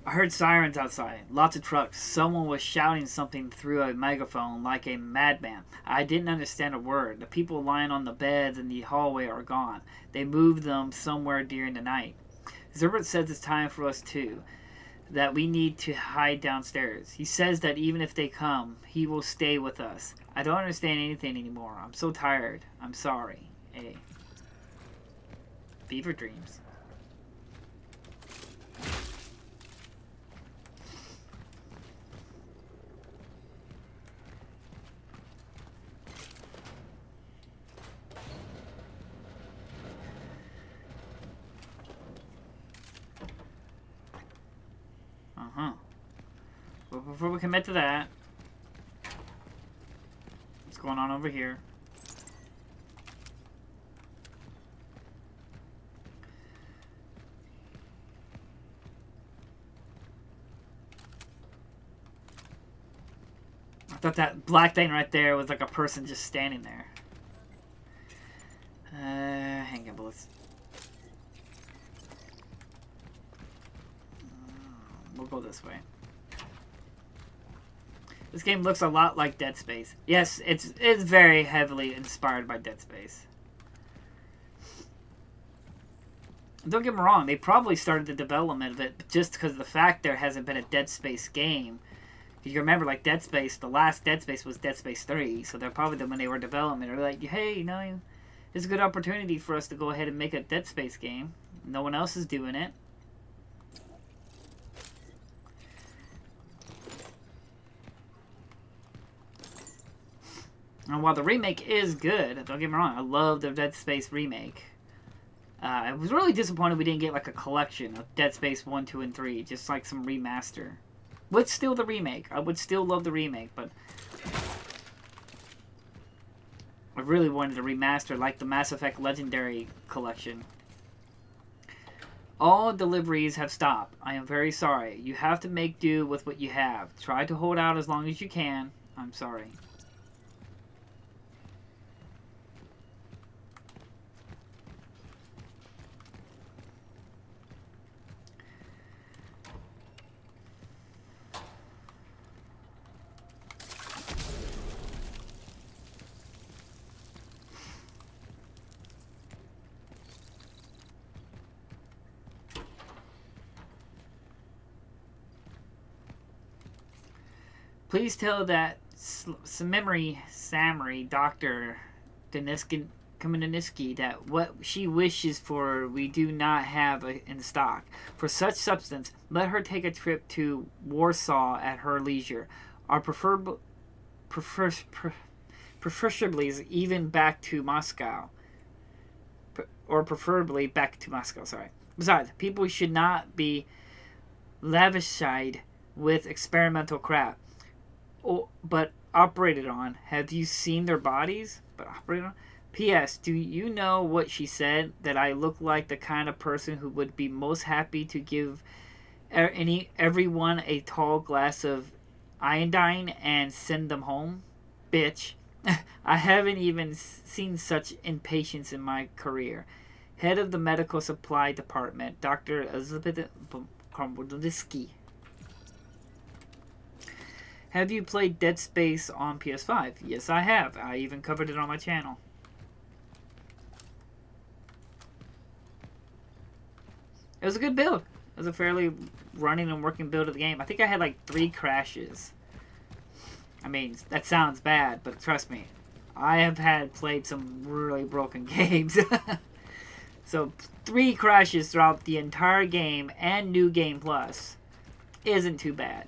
I heard sirens outside, lots of trucks. Someone was shouting something through a megaphone like a madman. I didn't understand a word. The people lying on the beds in the hallway are gone. They moved them somewhere during the night. Zerbert says it's time for us too, that we need to hide downstairs. He says that even if they come, he will stay with us. I don't understand anything anymore. I'm so tired. I'm sorry. A. Fever dreams. Uh-huh. But before we commit to that, what's going on over here? I thought that black thing right there was like a person just standing there. Hang on, bullets. We'll go this way. This game looks a lot like Dead Space. Yes, it's very heavily inspired by Dead Space. Don't get me wrong, they probably started the development of it just because of the fact there hasn't been a Dead Space game. You remember, like, Dead Space, the last Dead Space was Dead Space 3, so they're probably, when they were development, they're like, hey, you know, it's a good opportunity for us to go ahead and make a Dead Space game. No one else is doing it. And while the remake is good, don't get me wrong, I love the Dead Space remake. I was really disappointed we didn't get like a collection of Dead Space 1, 2, and 3, just like some remaster. But still the remake. I would still love the remake, but I really wanted a remaster like the Mass Effect Legendary Collection. All deliveries have stopped. I am very sorry. You have to make do with what you have. Try to hold out as long as you can. I'm sorry. Please tell that Samry Dr. Kamenetsky that what she wishes for we do not have in stock. For such substance, let her take a trip to Warsaw at her leisure, or preferably even back to Moscow. Or preferably back to Moscow, sorry. Besides, people should not be lavished with experimental crap. But operated on. Have you seen their bodies? But operated on? P.S. Do you know what she said? That I look like the kind of person who would be most happy to give everyone a tall glass of iodine and send them home? Bitch. I haven't even seen such impatience in my career. Head of the medical supply department, Dr. Elizabeth Krombolitsky. Have you played Dead Space on PS5? Yes, I have. I even covered it on my channel. It was a good build. It was a fairly running and working build of the game. I think I had like 3 crashes. I mean, that sounds bad, but trust me, I have played some really broken games. So 3 crashes throughout the entire game and New Game Plus isn't too bad.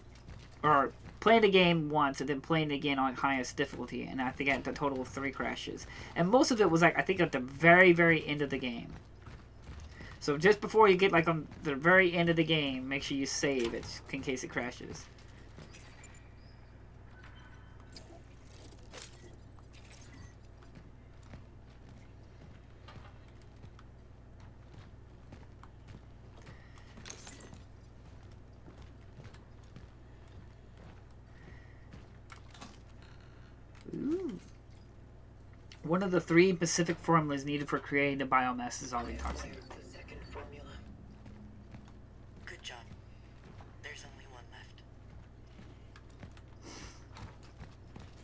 Or playing the game once and then playing it again on highest difficulty, and I think I had a total of 3 crashes. And most of it was like, I think at the very, very end of the game. So just before you get like on the very end of the game, make sure you save it in case it crashes. Ooh. One of the 3 specific formulas needed for creating the biomass is already toxic. The second formula. Good job. There's only one left.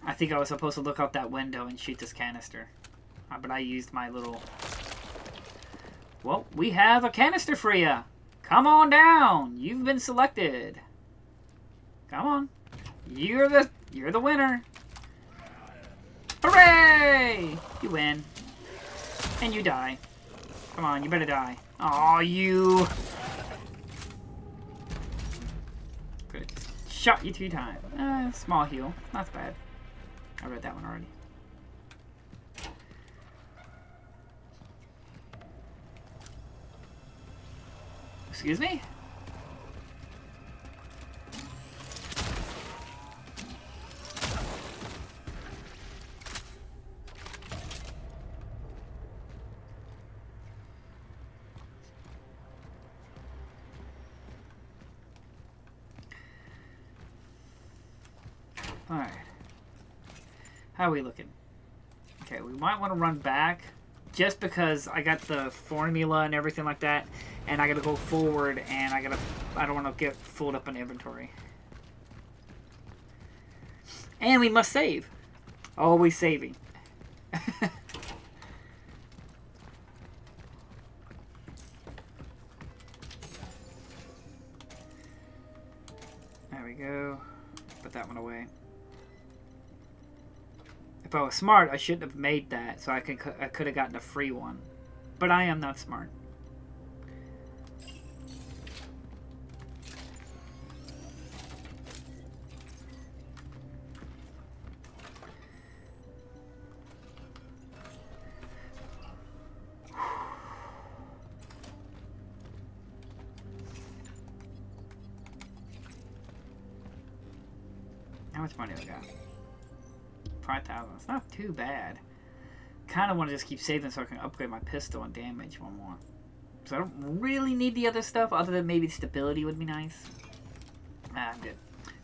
I think I was supposed to look out that window and shoot this canister. But I used my little... Well, we have a canister for you. Come on down. You've been selected. Come on. You're the winner. Hooray! You win. And you die. Come on, you better die. Aw, you... Good. Shot you 2 times. Small heal. Not bad. I read that one already. Excuse me? Alright. How are we looking? Okay, we might want to run back just because I got the formula and everything like that, and I gotta go forward, and I don't want to get filled up in inventory. And we must save. Always saving. There we go. Put that one away. If I was smart, I shouldn't have made that, so I could have gotten a free one. But I am not smart. How much money do I got? 5,000. It's not too bad. Kind of want to just keep saving so I can upgrade my pistol and damage one more. So I don't really need the other stuff, other than maybe stability would be nice. I'm good.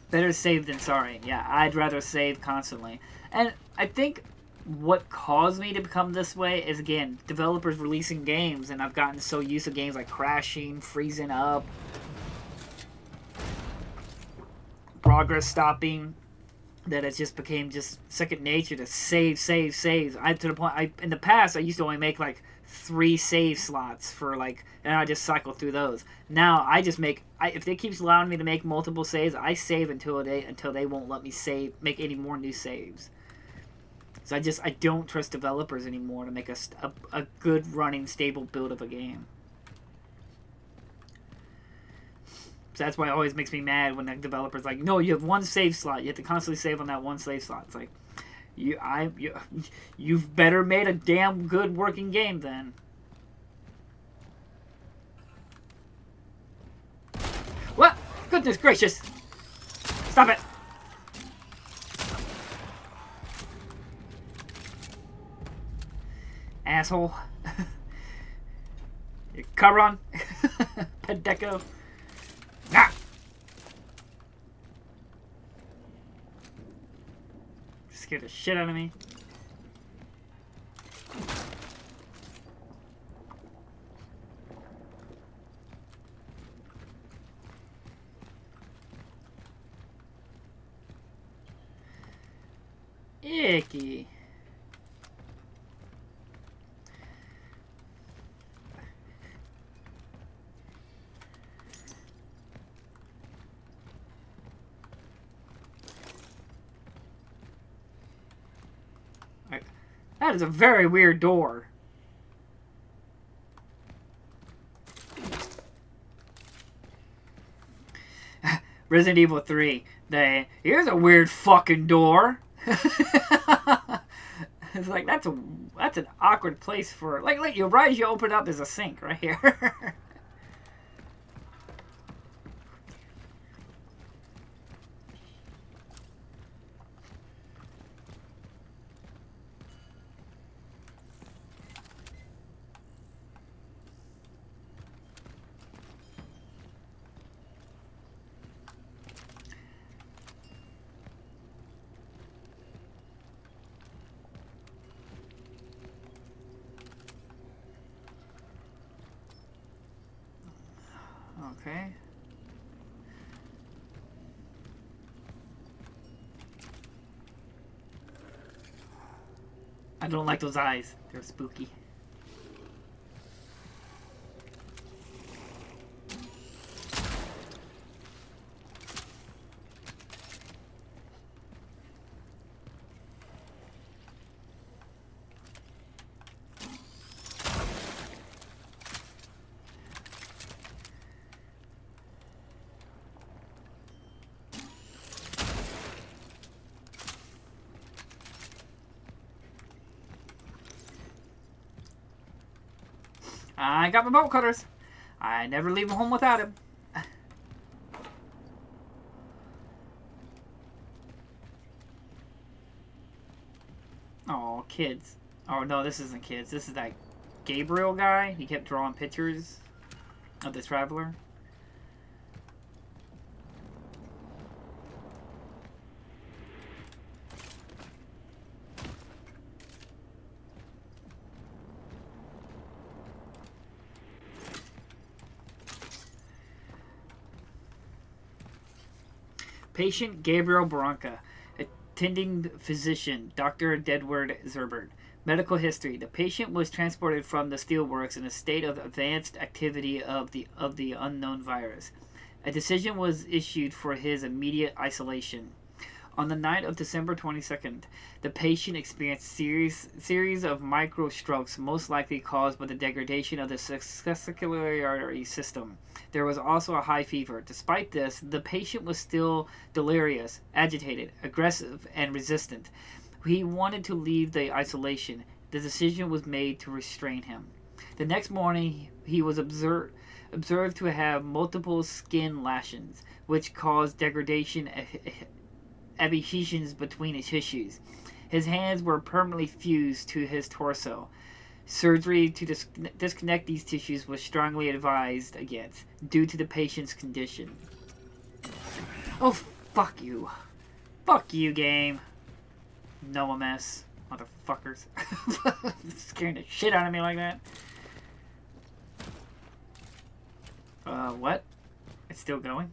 Better save than sorry. Yeah, I'd rather save constantly. And I think what caused me to become this way is, again, developers releasing games, and I've gotten so used to games like crashing, freezing up, progress stopping, that it just became just second nature to save. To the point, in the past, I used to only make like 3 save slots for like, and I just cycle through those. Now I just make, if they keeps allowing me to make multiple saves, I save until they won't let me make any more new saves. So I don't trust developers anymore to make a good running stable build of a game. So that's why it always makes me mad when the developer's like, no, you have 1 save slot. You have to constantly save on that 1 save slot. It's like, you've better made a damn good working game then. What? Goodness gracious. Stop it. Asshole. Caron. Pedeco. Ah! Scared the shit out of me. Icky. That is a very weird door. Resident Evil 3. Here's a weird fucking door. It's like that's an awkward place for like you right as you open it up, there's a sink right here. Okay. I don't like those eyes. They're spooky. I got my bolt cutters. I never leave home without him. Oh, kids. Oh, no, this isn't kids. This is that Gabriel guy. He kept drawing pictures of the traveler. Patient Gabriel Barranca. Attending physician Dr. Deadward Zerbert. Medical history. The patient was transported from the steelworks in a state of advanced activity of the unknown virus. A decision was issued for his immediate isolation. On the night of December 22nd, the patient experienced series of microstrokes, most likely caused by the degradation of the circulatory system. There was also a high fever. Despite this, the patient was still delirious, agitated, aggressive, and resistant. He wanted to leave the isolation. The decision was made to restrain him. The next morning, he was observed to have multiple skin lashings, which caused degradation adhesions between his tissues. His hands were permanently fused to his torso. Surgery to disconnect these tissues was strongly advised against due to the patient's condition. Oh, fuck you. Fuck you, game. No mess. Motherfuckers. Scaring the shit out of me like that. What? It's still going?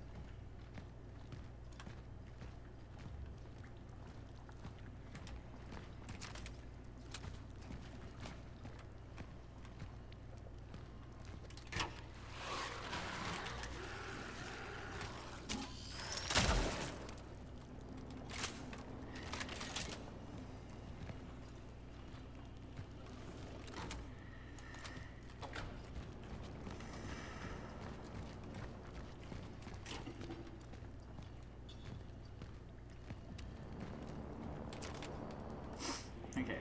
Okay.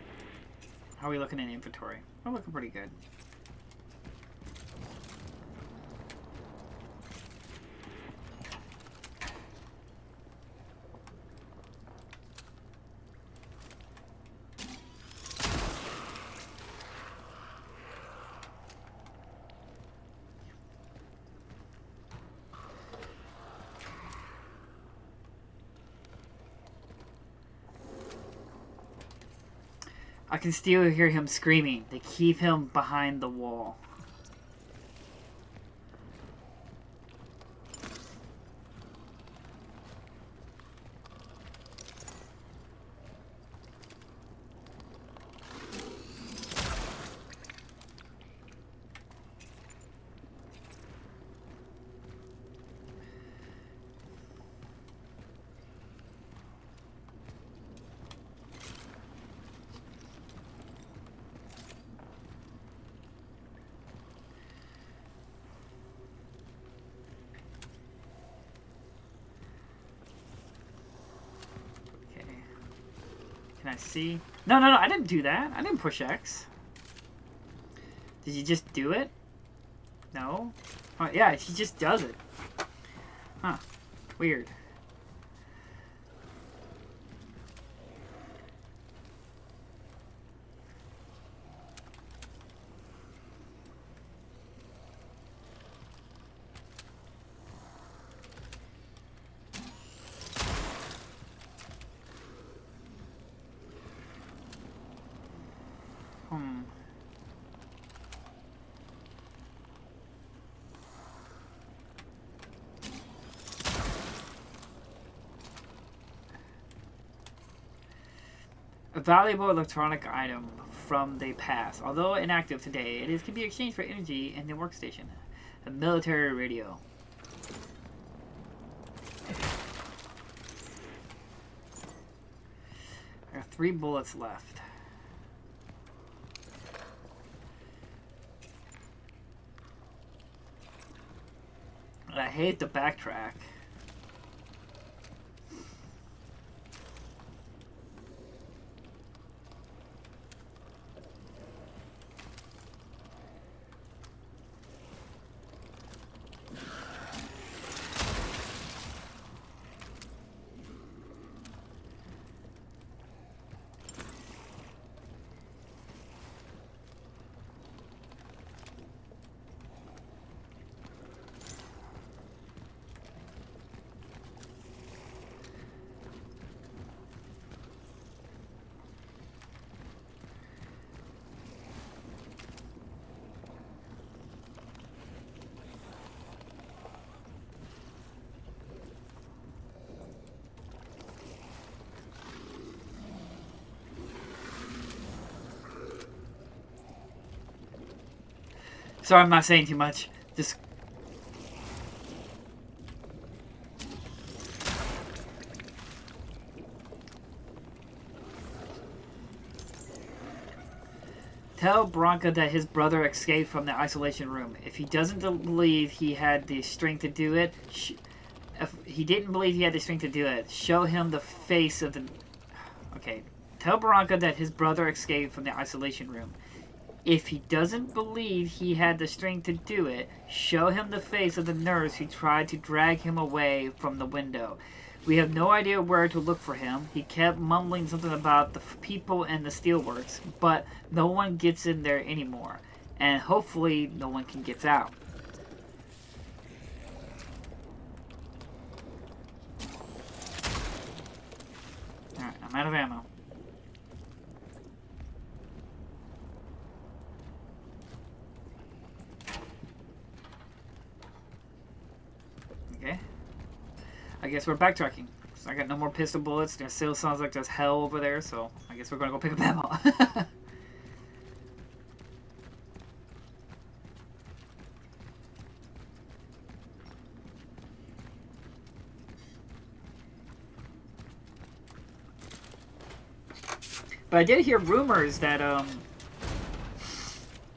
How are we looking in inventory? We're looking pretty good. I can still hear him screaming. They keep him behind the wall. I see. No, no, no, I didn't do that. I didn't push X. Did you just do it? No? Oh, yeah, he just does it. Huh. Weird. Hmm. A valuable electronic item from the past. Although inactive today, can be exchanged for energy in the workstation. A military radio. There are 3 bullets left. And I hate the backtrack. Sorry, I'm not saying too much. Just tell Bronca that his brother escaped from the isolation room. If he doesn't believe he had the strength to do it, if he didn't believe he had the strength to do it, show him the face of the... Okay. Tell Bronca that his brother escaped from the isolation room. If he doesn't believe he had the strength to do it, show him the face of the nurse who tried to drag him away from the window. We have no idea where to look for him. He kept mumbling something about the people and the steelworks, but no one gets in there anymore. And hopefully no one can get out. Alright, I'm out of ammo. Okay. I guess we're backtracking. So I got no more pistol bullets. There still sounds like there's hell over there, so I guess we're gonna go pick up ammo. But I did hear rumors that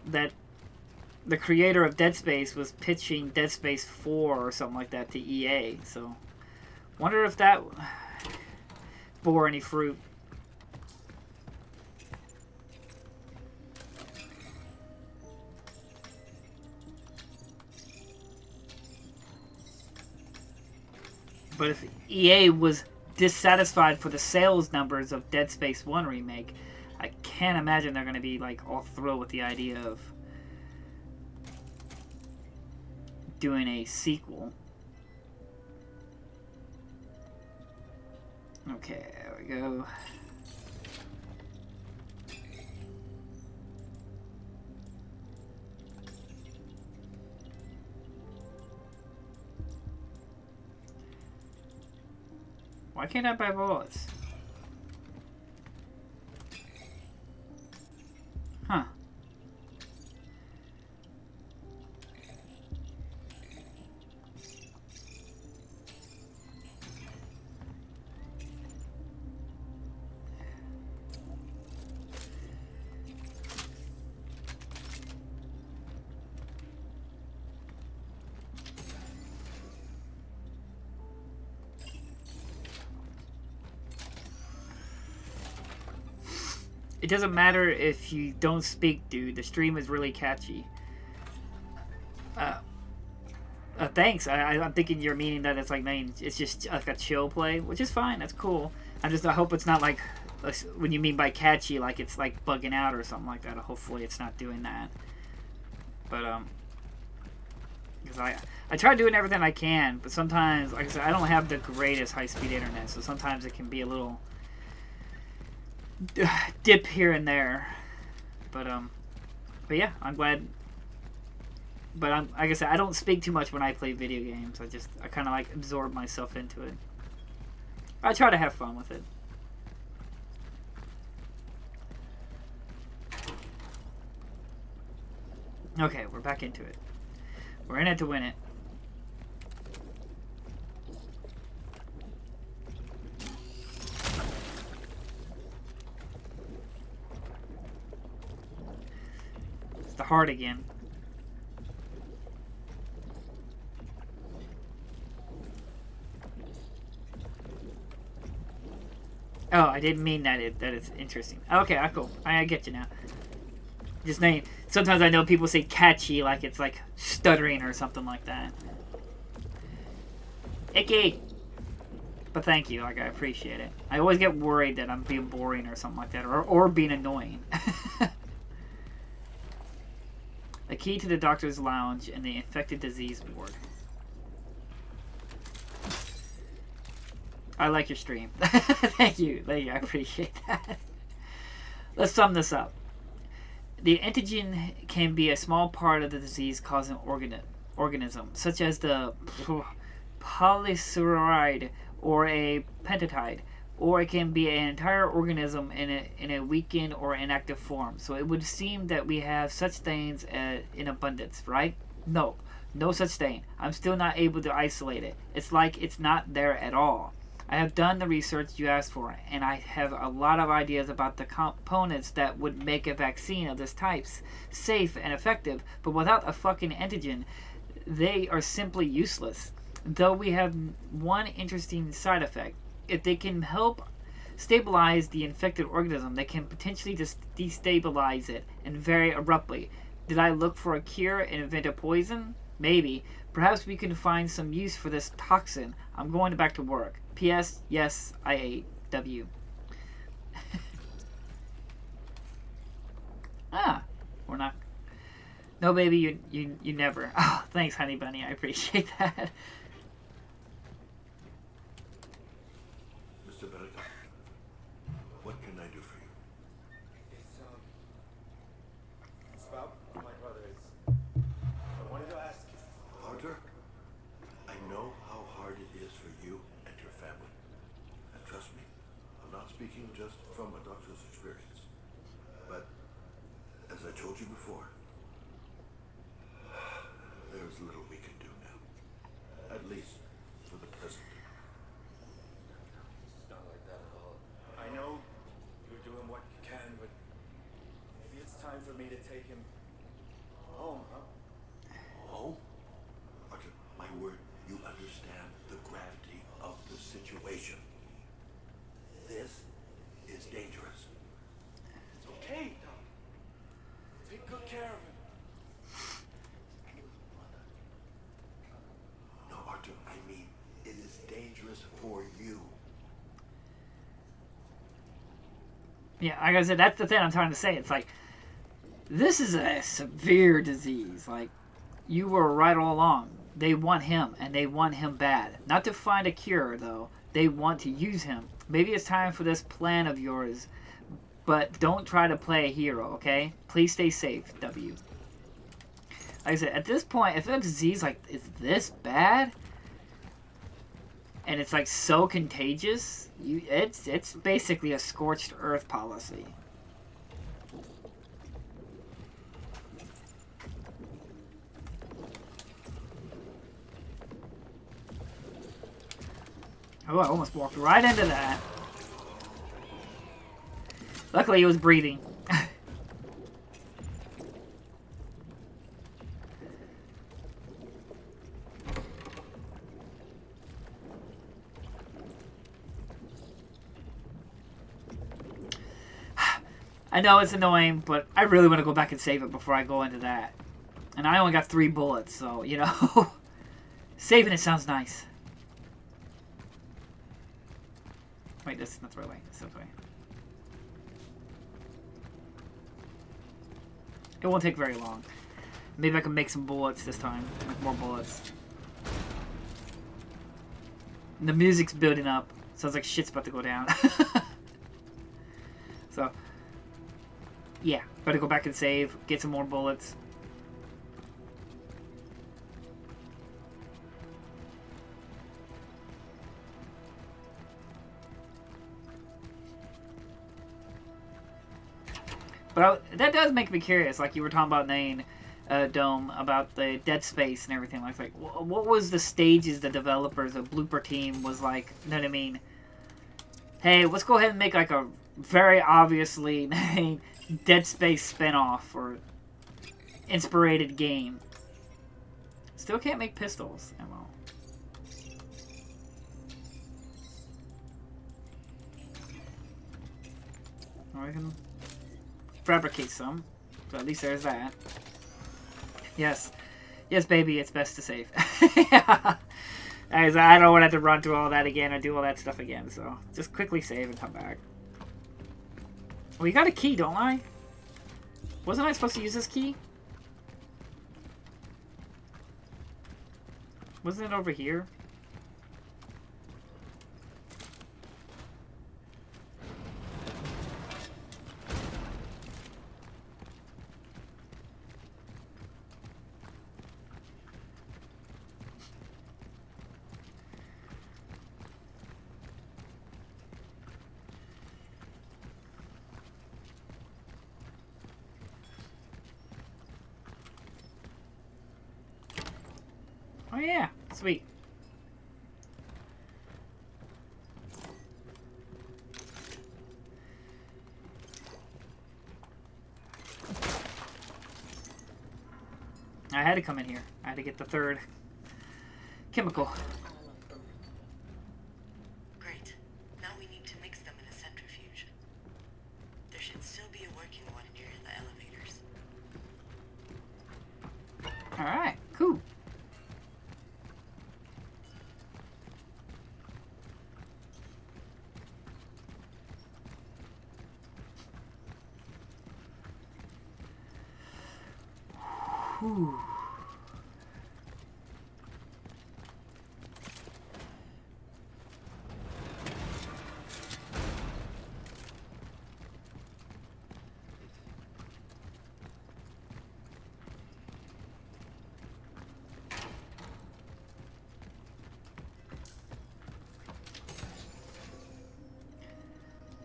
that the creator of Dead Space was pitching Dead Space 4 or something like that to EA. So, wonder if that bore any fruit. But if EA was dissatisfied for the sales numbers of Dead Space 1 remake, I can't imagine they're going to be like all thrilled with the idea of doing a sequel. Okay, there we go. Why can't I buy bullets? Huh. It doesn't matter if you don't speak, dude. The stream is really catchy. Thanks. I'm thinking you're meaning that it's like, man, it's just like a chill play, which is fine. That's cool. I hope it's not like when you mean by catchy, like it's like bugging out or something like that. Hopefully, it's not doing that. But because I try doing everything I can, but sometimes, like I said, I don't have the greatest high-speed internet, so sometimes it can be a little dip here and there. But yeah, I'm glad. But like I said, I don't speak too much when I play video games. I kind of like absorb myself into it. I try to have fun with it. Okay, we're back into it. We're in it to win it. It's the heart again. Oh, I didn't mean that it's interesting. Okay, cool. I get you now. Just name. Sometimes I know people say catchy like it's like stuttering or something like that. Icky! But thank you, like I appreciate it. I always get worried that I'm being boring or something like that, or being annoying. A key to the doctor's lounge and the infected disease ward. I like your stream. Thank you. I appreciate that. Let's sum this up. The antigen can be a small part of the disease-causing organism, such as the polysaccharide or a peptide, or it can be an entire organism in a weakened or inactive form. So it would seem that we have such things in abundance, right? No such thing. I'm still not able to isolate it. It's like it's not there at all. I have done the research you asked for, and I have a lot of ideas about the components that would make a vaccine of this type safe and effective, but without a fucking antigen, they are simply useless. Though we have one interesting side effect. If they can help stabilize the infected organism, they can potentially destabilize it, and very abruptly. Did I look for a cure and invent a poison? Maybe. Perhaps we can find some use for this toxin. I'm going back to work. P.S. Yes, I ate. W. We're not. No, baby, you never. Oh, thanks, honey bunny. I appreciate that. Mr. Bennett, what can I do for you? It's about my brother. I wanted to ask you. Arthur, I know how hard it is for you and your family. And trust me, I'm not speaking just from a doctor's experience. But, as I told you before, there's little we can do now. At least for the present. It's not like that at all. I know you're doing what you can, but maybe it's time for me to take him home, huh? Home? Arthur, my word, you understand the gravity of the situation. This is dangerous. It's okay, Doc. Take good care of him. No, Arthur, I mean, it is dangerous for you. Yeah, like I said, that's the thing I'm trying to say. It's like, this is a severe disease. Like, you were right all along. They want him, and they want him bad. Not to find a cure, though. They want to use him. Maybe it's time for this plan of yours, but don't try to play a hero, okay? Please stay safe, W. Like I said, at this point, if a disease like is this bad, and it's like so contagious, it's basically a scorched earth policy. Oh, I almost walked right into that. Luckily, he was breathing. I know it's annoying, but I really want to go back and save it before I go into that. And I only got 3 bullets, so, you know. Saving it sounds nice. Wait, this is not the right way. It's this way. It won't take very long. Maybe I can make some bullets this time. Make more bullets. And the music's building up. Sounds like shit's about to go down. So, yeah. Better go back and save. Get some more bullets. But that does make me curious, like you were talking about Nain, Dome, about the Dead Space and everything. Like, what was the stages the developers, the blooper team was like, you know what I mean? Hey, let's go ahead and make like a very obviously Dead Space spinoff or inspired game. Still can't make pistols, ammo. Or I can fabricate some. So at least there's that. Yes. Yes, baby, it's best to save. Yeah. As I don't want to have to run through all that again or do all that stuff again, so just quickly save and come back. Well, you got a key, don't I? Wasn't I supposed to use this key? Wasn't it over here? Oh yeah, sweet. I had to come in here. I had to get the third chemical. Great. Now we need to mix them in a centrifuge. There should still be a working one near the elevators. Alright, cool. Whew.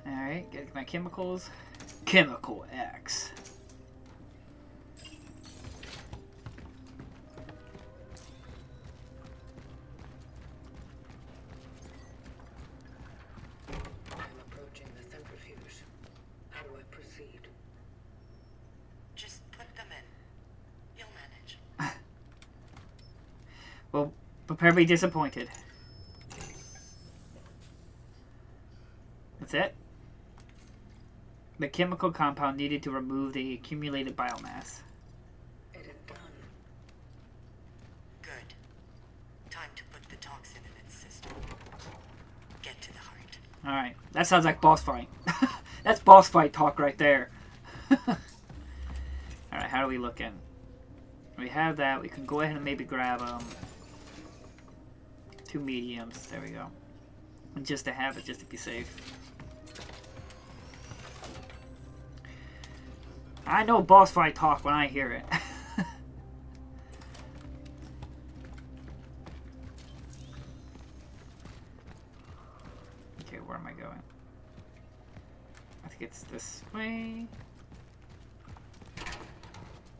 Alright, get my chemicals. Chemical X. I'm approaching the centrifuge. How do I proceed? Just put them in. You'll manage. Well, prepare to be disappointed. That's it? The chemical compound needed to remove the accumulated biomass. It is done. Good. Time to put the toxin in its system. Get to the heart. Alright, that sounds like boss fight. That's boss fight talk right there. Alright, how are we looking? We have that. We can go ahead and maybe grab 2 mediums. There we go. And just to have it, just to be safe. I know boss fight talk when I hear it. Okay, where am I going? I think it's this way.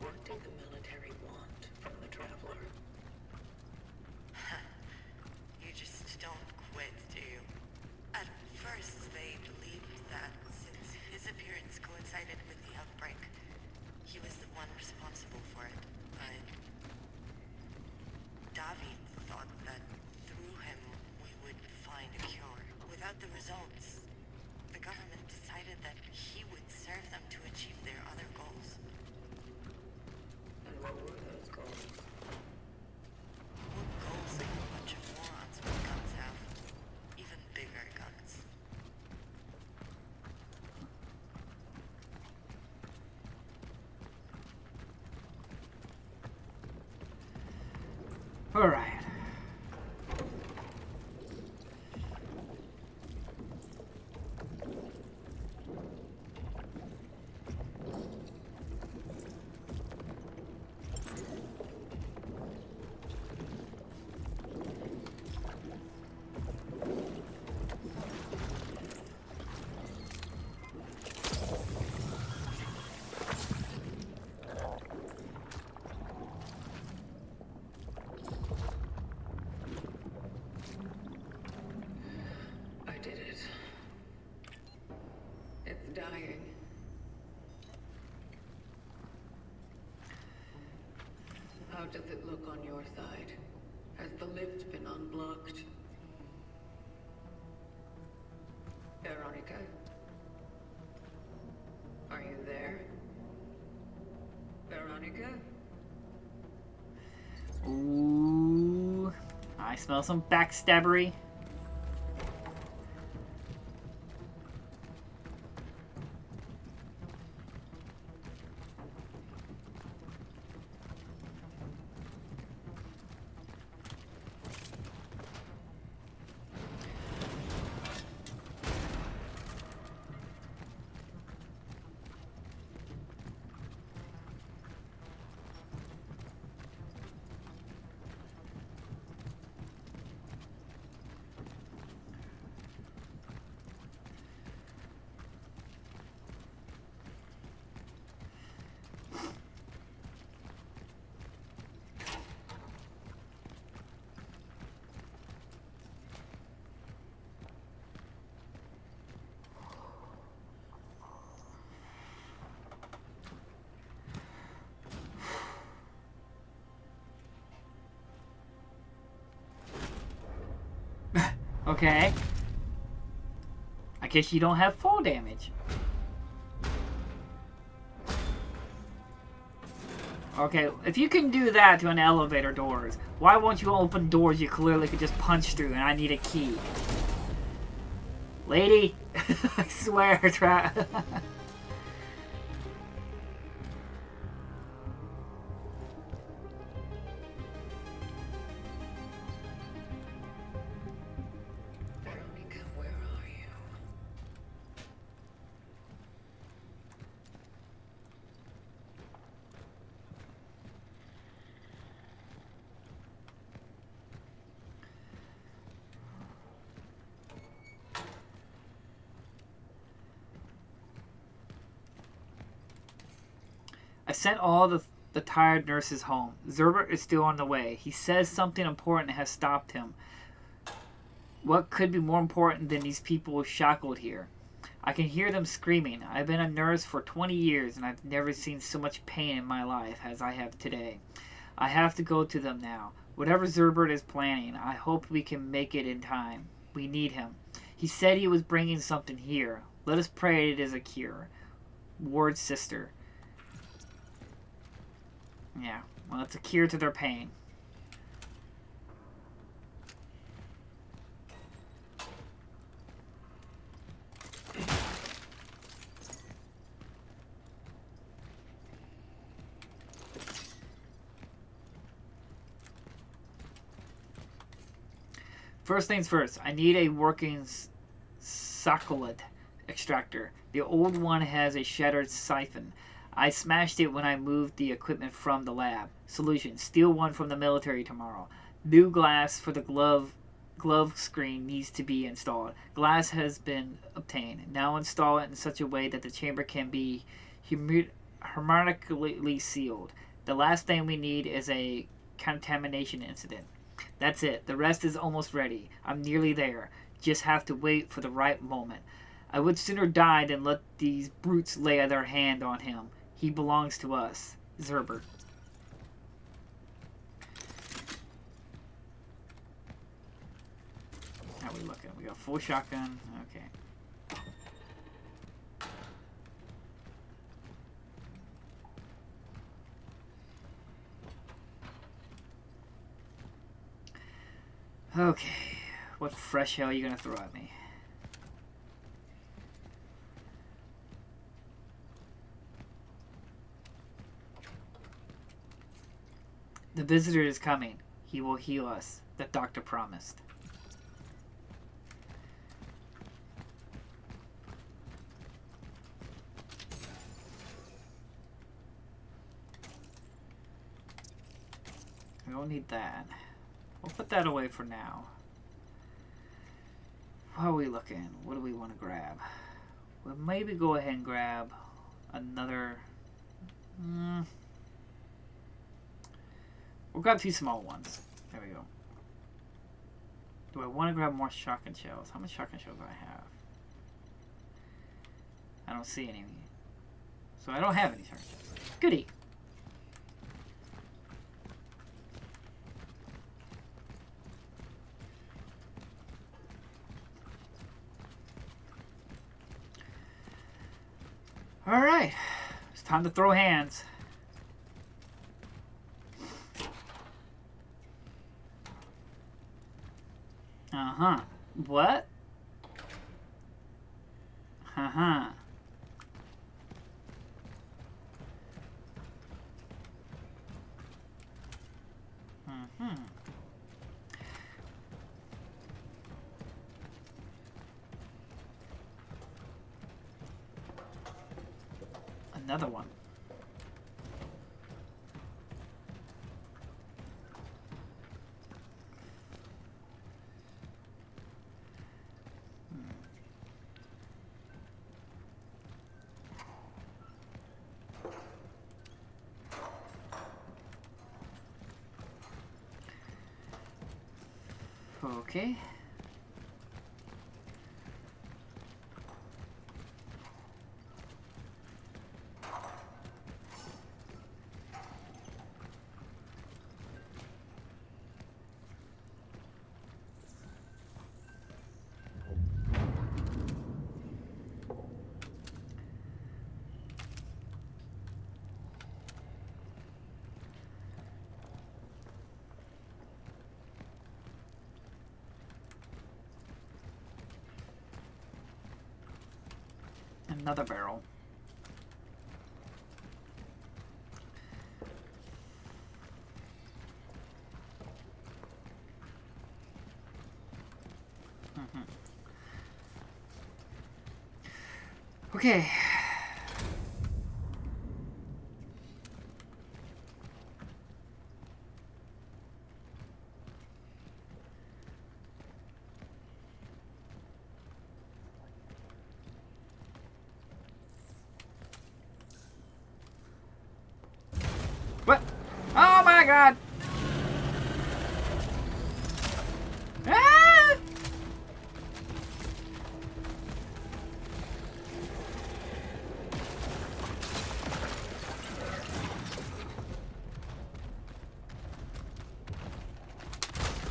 What did the military want from the traveler? You just don't quit, do you? At first, they believed that since his appearance coincided with the outbreak, he was the one responsible for it. But David thought that through him we would find a cure. Without the results, the government decided that he would serve them to a How does it look on your side? Has the lift been unblocked? Veronica? Are you there? Veronica? Ooh. I smell some backstabbery. Okay. I guess you don't have full damage. Okay, if you can do that to an elevator doors, why won't you open doors you clearly could just punch through and I need a key? Lady, I swear, Veronica, where are you? I sent all the tired nurses home. Zerbert is still on the way. He says something important has stopped him. What could be more important than these people shackled here? I can hear them screaming. I've been a nurse for 20 years and I've never seen so much pain in my life as I have today. I have to go to them now. Whatever Zerbert is planning, I hope we can make it in time. We need him. He said he was bringing something here. Let us pray it is a cure. Ward's sister. Yeah, well, it's a cure to their pain. First things first, I need a working Socolite extractor. The old one has a shattered siphon. I smashed it when I moved the equipment from the lab. Solution, steal one from the military tomorrow. New glass for the glove screen needs to be installed. Glass has been obtained. Now install it in such a way that the chamber can be hermetically sealed. The last thing we need is a contamination incident. That's it. The rest is almost ready. I'm nearly there. Just have to wait for the right moment. I would sooner die than let these brutes lay their hand on him. He belongs to us. Zerbert. How are we looking? We got full shotgun. Okay. Okay. What fresh hell are you gonna throw at me? The visitor is coming. He will heal us. The doctor promised. We don't need that. We'll put that away for now. How are we looking? What do we want to grab? We'll maybe go ahead and grab another... We'll grab 2 small ones. There we go. Do I want to grab more shotgun shells? How much shotgun shells do I have? I don't see any. So I don't have any shotgun shells. Goody. Alright. It's time to throw hands. Uh-huh. What? Uh-huh. Mm-hmm. Another one. Okay. Another barrel. Okay. What? Oh my god! Ah!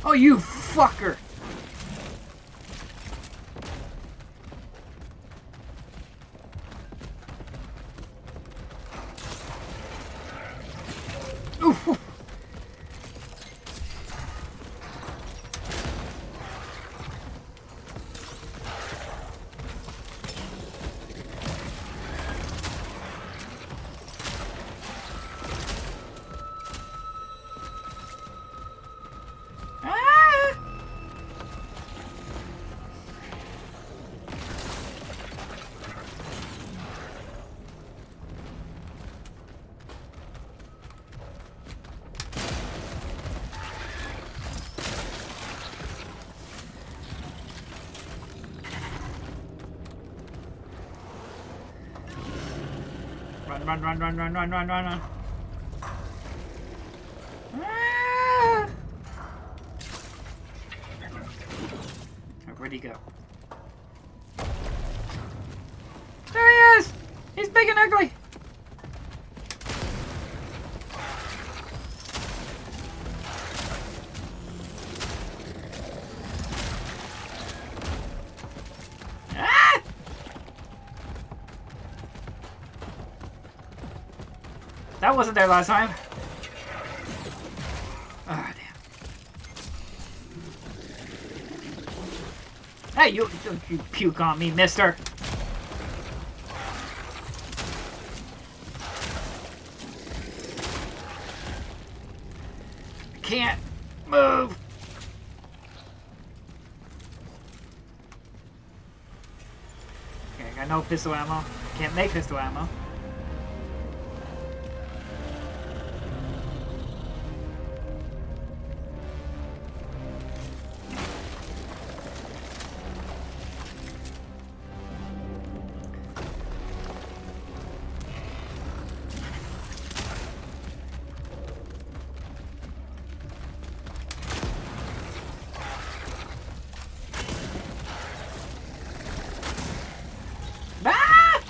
Oh, you fucker! Ooh. Ah! Run. Ah! Where'd he go? There he is! He's big and ugly! Ah! That wasn't there last time. Ah, damn. Hey, you puke on me, mister. Can't move. Okay, I got no pistol ammo. Can't make pistol ammo. Ah!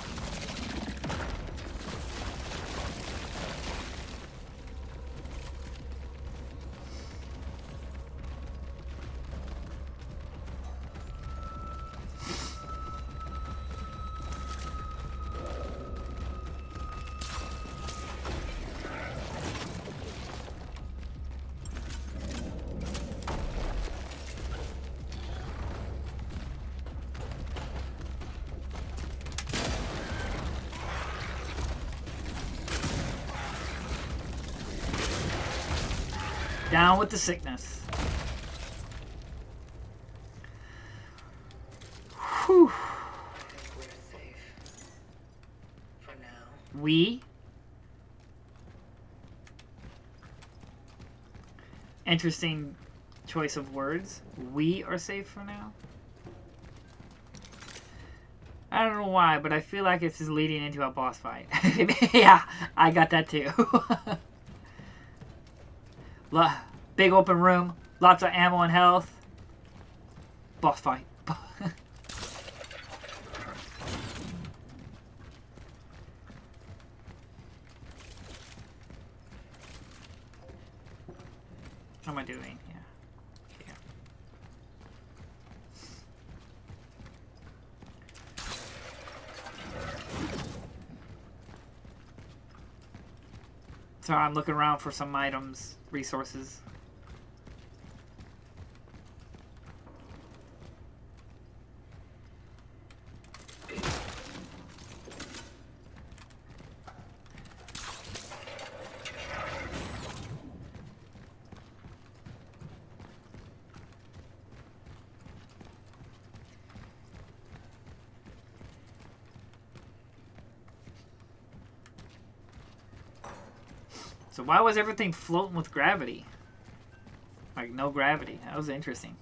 Down with the sickness. Whew. I think we're safe. For now. We. Interesting choice of words. We are safe for now. I don't know why, but I feel like this is leading into a boss fight. Yeah, I got that too. Big open room, lots of ammo and health. Boss fight. What am I doing? Yeah. Yeah. So I'm looking around for some items, resources. So why was everything floating with gravity? Like no gravity. That was interesting.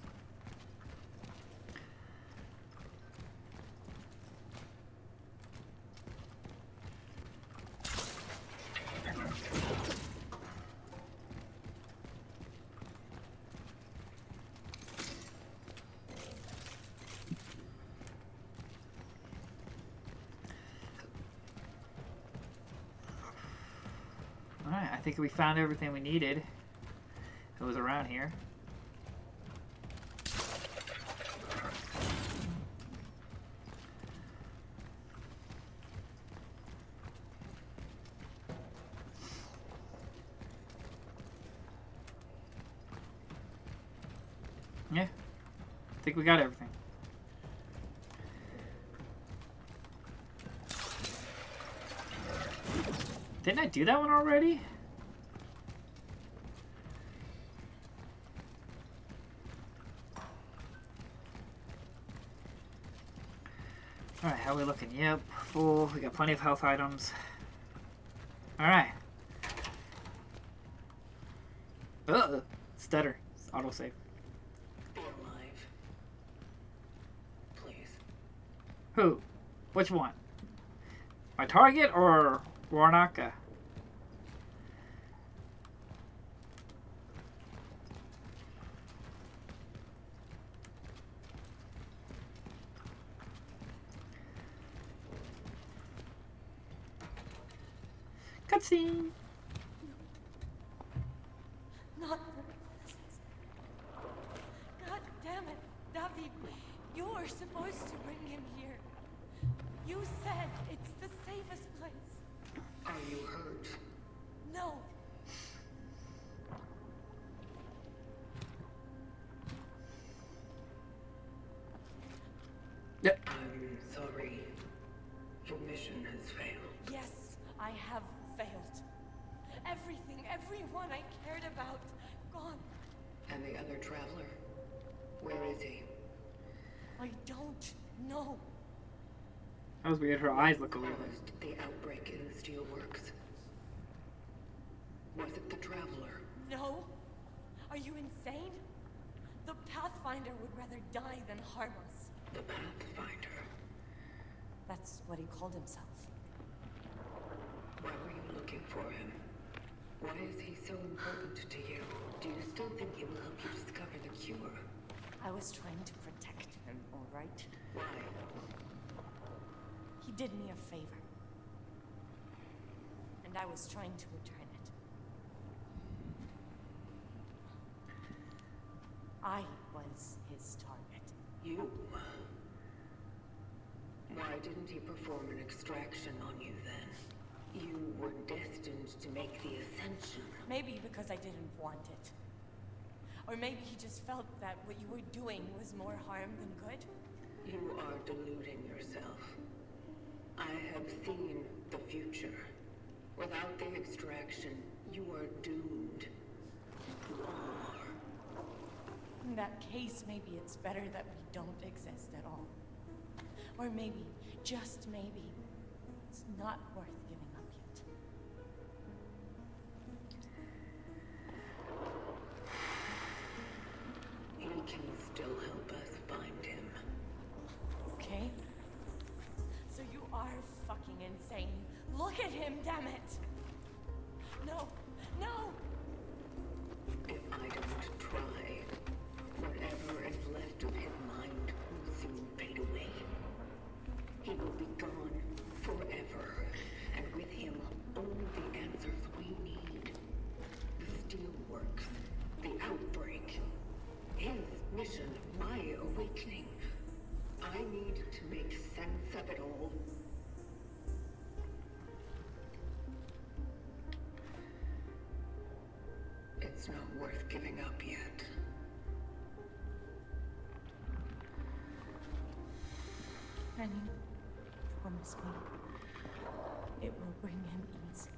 Alright, I think we found everything we needed. It was around here. Yeah, I think we got everything. Didn't I do that one already? Alright, how are we looking? Yep, full. We got plenty of health items. Alright. Stutter. Autosave. Be alive. Please. Who? Which one? My target or Warnaka? Cutscene. Not God damn it, David. You were supposed to bring him here. You said it's the safest place. Are you hurt? No. I'm sorry. Your mission has failed. Yes, I have failed. Everything, everyone I cared about, gone. And the other traveler? Where is he? I don't know. That was weird. Her eyes look weird. Caused the outbreak in the steelworks? Was it the traveler? No? Are you insane? The Pathfinder would rather die than harm us. The Pathfinder? That's what he called himself. Why were you looking for him? Why is he so important to you? Do you still think he will help you discover the cure? I was trying to protect him, all right? Why? He did me a favor. And I was trying to return it. I was his target. You? Why didn't he perform an extraction on you then? You were destined to make the ascension. Maybe because I didn't want it. Or maybe he just felt that what you were doing was more harm than good. You are deluding yourself. I have seen the future. Without the extraction, you are doomed. In that case, maybe it's better that we don't exist at all. Or maybe, just maybe, it's not worth giving up yet. He can still help us find him. Okay? So you are fucking insane. Look at him, damn it! No, no! If I don't try, whatever is left of his mind will soon fade away. He will be gone forever, and with him, all the answers we need. The steelworks, the outbreak, his mission, my awakening. I need to make sense of it all. It's not worth giving up yet. Can you promise me it will bring him ease?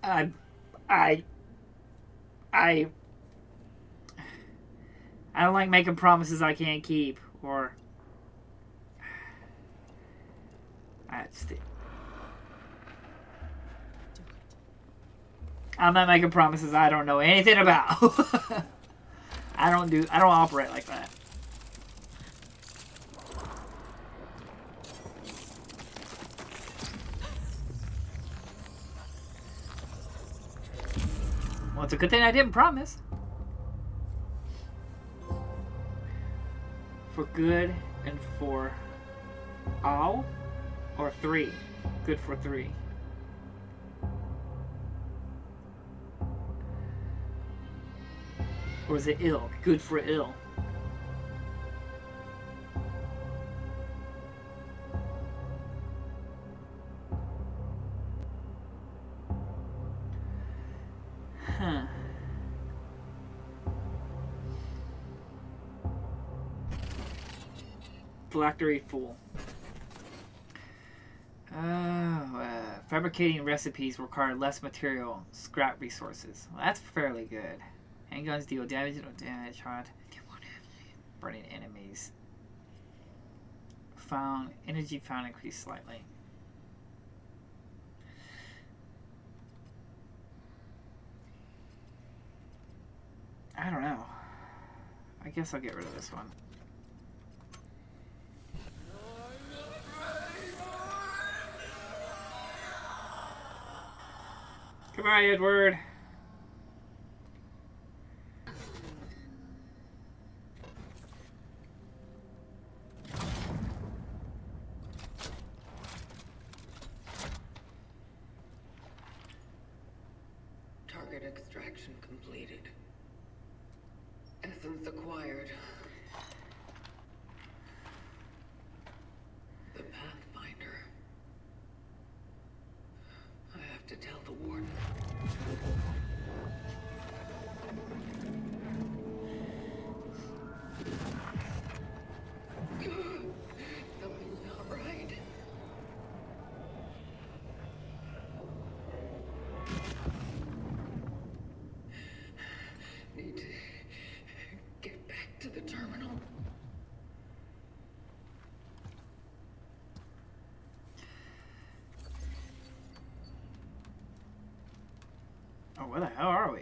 I don't like making promises I can't keep, or I'm not making promises I don't know anything about. I don't operate like that. Well, it's a good thing I didn't promise. For good and for all, or 3. Good for 3. Or is it ill? Good for ill. Huh. Phylactery Fool. Fabricating recipes require less material, scrap resources. Well, that's fairly good. Handguns deal damage, hard. Burning enemies. Energy found increased slightly. I don't know. I guess I'll get rid of this one. Goodbye, Edward. Target extraction completed. Essence acquired. The Pathfinder. I have to tell the warden. Something's not right. Need to get back to the terminal. Oh, where the hell are we?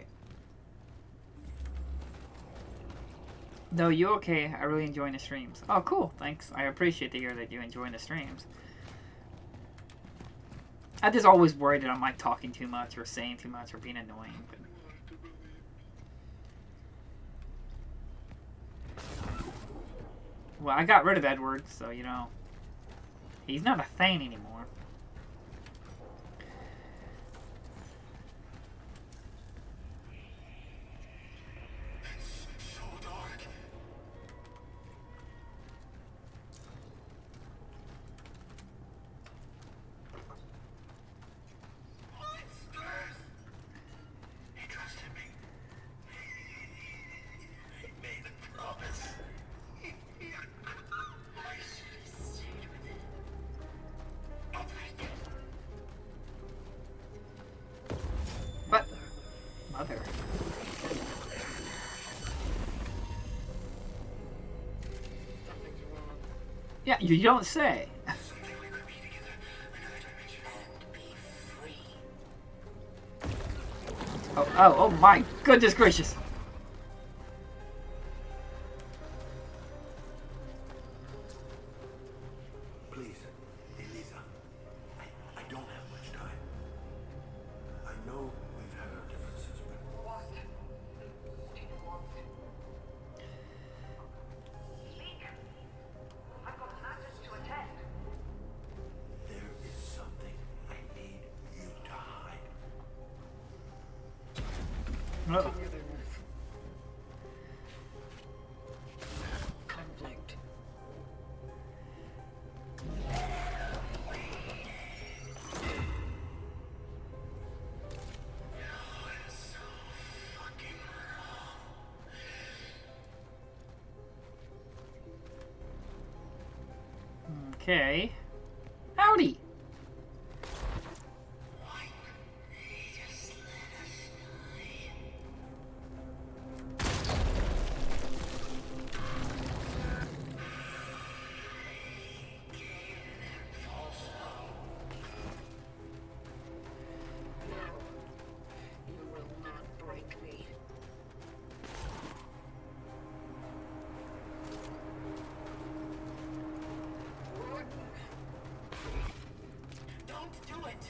No, you okay? I really enjoy the streams. Oh, cool. Thanks. I appreciate to hear that you enjoy the streams. I'm just always worried that I'm like talking too much or saying too much or being annoying. But... Well, I got rid of Edward, so, you know, he's not a thing anymore. Yeah, you don't say. Someday we could be together, another dimension. And be free. Oh my goodness gracious. Please, Elisa. I don't have much time. I know we've had our differences, but What? Do you want? Speak. I've got matters to attend. there is something I need you to hide. Oh. Togetherness. Conflict. Okay. Howdy. No. You will not break me. Don't do it!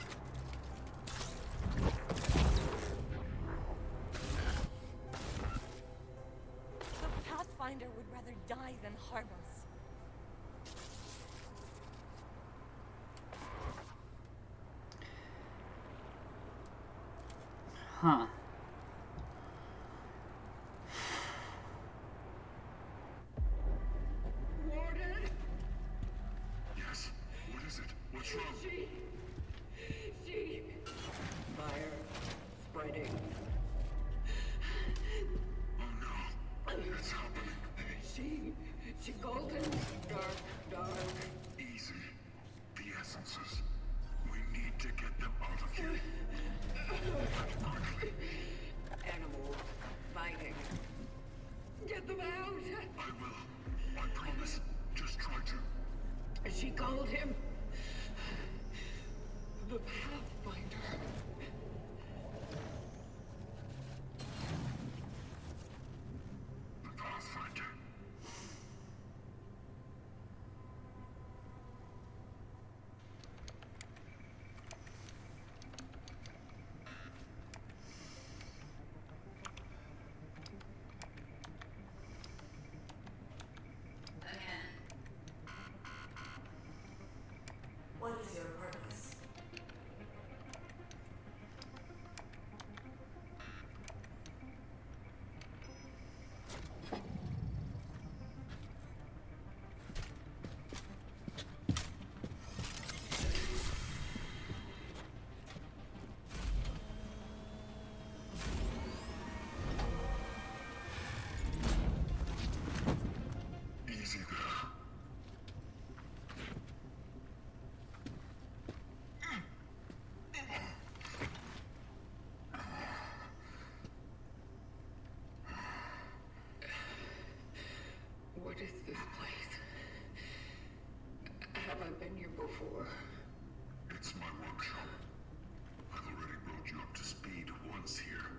The Pathfinder would rather die than harm us. Huh. Warden! Yes? What is it? What's wrong? She... Fire. Spreading. Oh no. It's happening. She golden. Dark. Easy. The essences. We need to get them out of here. Quickly. Animals. Fighting. Get them out! I will. I promise. Just try to. She called him. The Pathfinder. The Pathfinder. Again. What is your purpose? Easy there. What is this place? Have I been here before? It's my workshop. I've already brought you up to speed once here.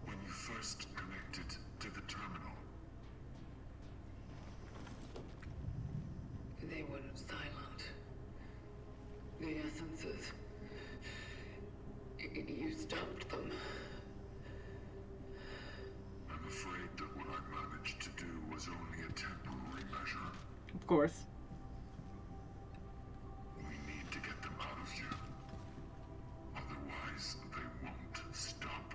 When you first connected to the terminal. They went silent. The essences. You stopped them. I'm afraid that what I managed to do was only a temporary measure. Of course. We need to get them out of you. Otherwise, they won't stop.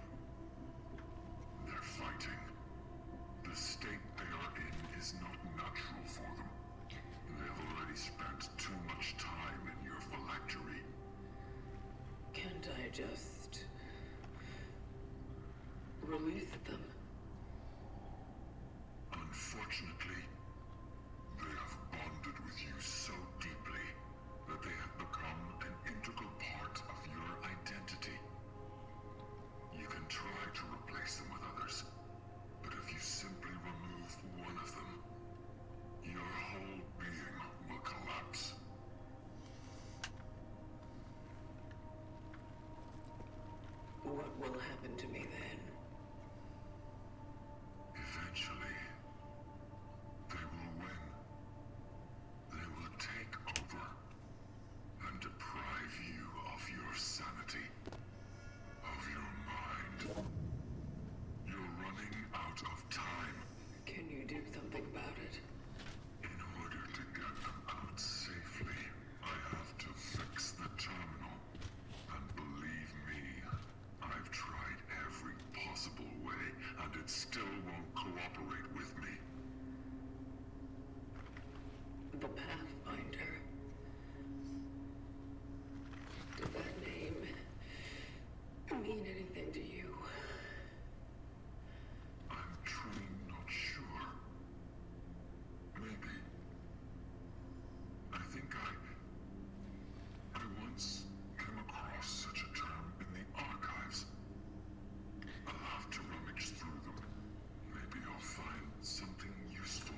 They're fighting. The state they are in is not natural for them. They've already spent too much time in your phylactery. Can't I just release them? Unfortunately, they have bonded with you so deeply that they have become an integral part of your identity. You can try to replace them with others, but if you simply remove one of them, your whole being will come What will happen to me then? Eventually, they will win. They will take over and deprive you of your sanity, of your mind. You're running out of time. Can you do something about it? In order to get them out safely, I have to fix the terminal. And believe me, I've tried every possible way, and it still won't cooperate with me. The Pathfinder. Does that name mean anything to you? I'm truly not sure. Maybe. I think I once came across such a term in the archives. I'll have to rummage through them. Maybe I'll find something useful.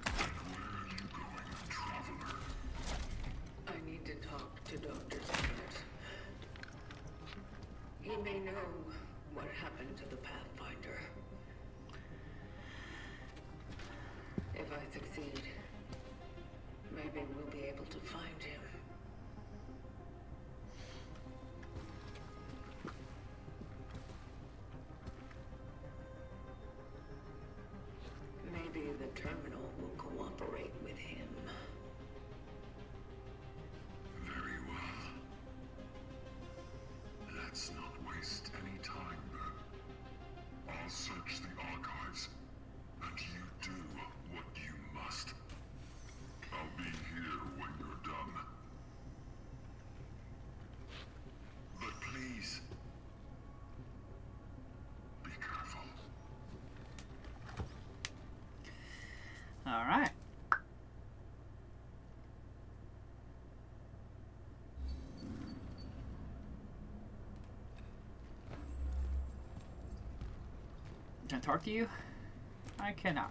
And where are you going, traveler? I need to talk to Dr. Stewart. He may know what happened to the Pathfinder. If I succeed, maybe we'll be able to find him. Maybe the terminal will cooperate with him. Very well. Let's not waste any time, then. I'll search the archives, and you do what you must. I'll be here when you're done. But please, be careful. All right. Can I talk to you? I cannot.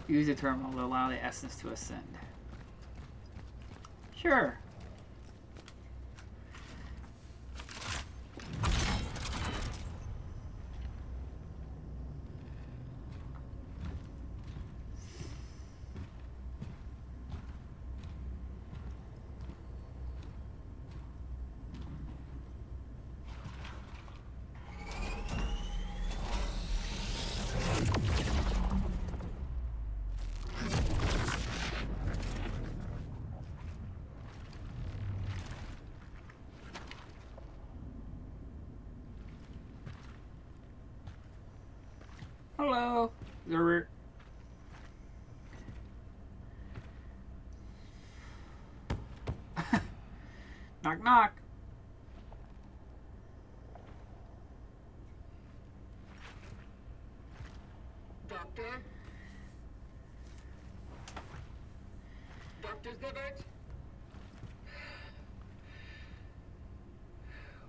Use the terminal to allow the essence to ascend. Sure. Hello, Zerber. Knock, knock. Doctor? Dr. Zibbert?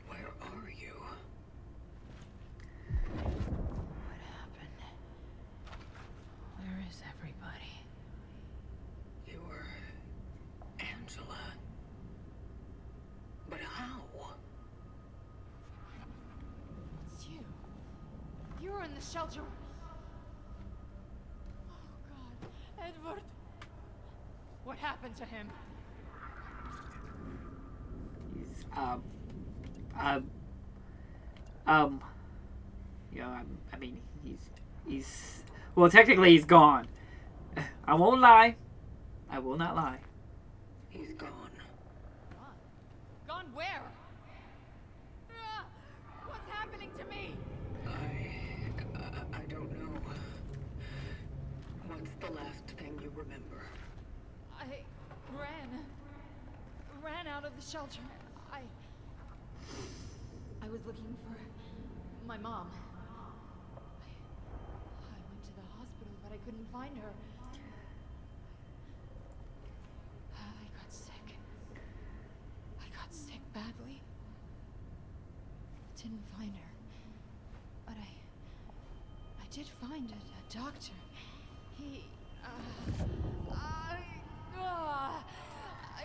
Where are you? What happened? Where is everybody? You're Angela. But how? It's you. You were in the shelter. Oh God, Edward. What happened to him? He's you know, I mean, he's well, technically he's gone. I won't lie. I will not lie. He's gone. Gone? Gone where? remember? I ran out of the shelter. I was looking for my mom. I went to the hospital, but I couldn't find her. I got sick. I got sick badly. Didn't find her. But I did find a doctor. He, I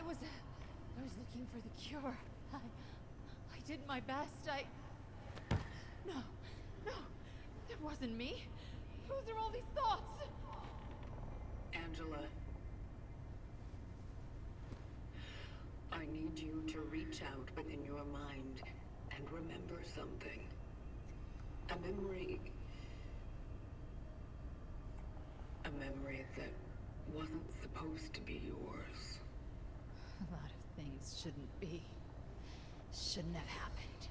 was looking for the cure. I did my best. No, that wasn't me. Whose are all these thoughts? Angela, I need you to reach out within your mind and remember something. A memory that wasn't supposed to be yours. A lot of things shouldn't have happened.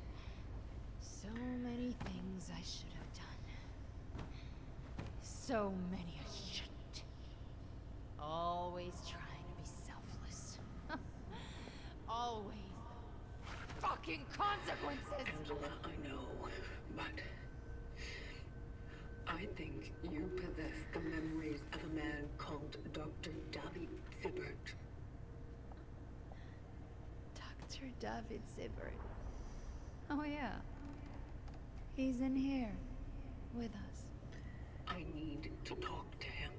So many things I should have done. So many I shouldn't. Always trying to be selfless. Always the fucking consequences! Angela, I know, but I think you possess the memories of a man called Dr. David Sibbert. Dr. David Sibbert. Oh yeah. He's in here. With us. I need to talk to him.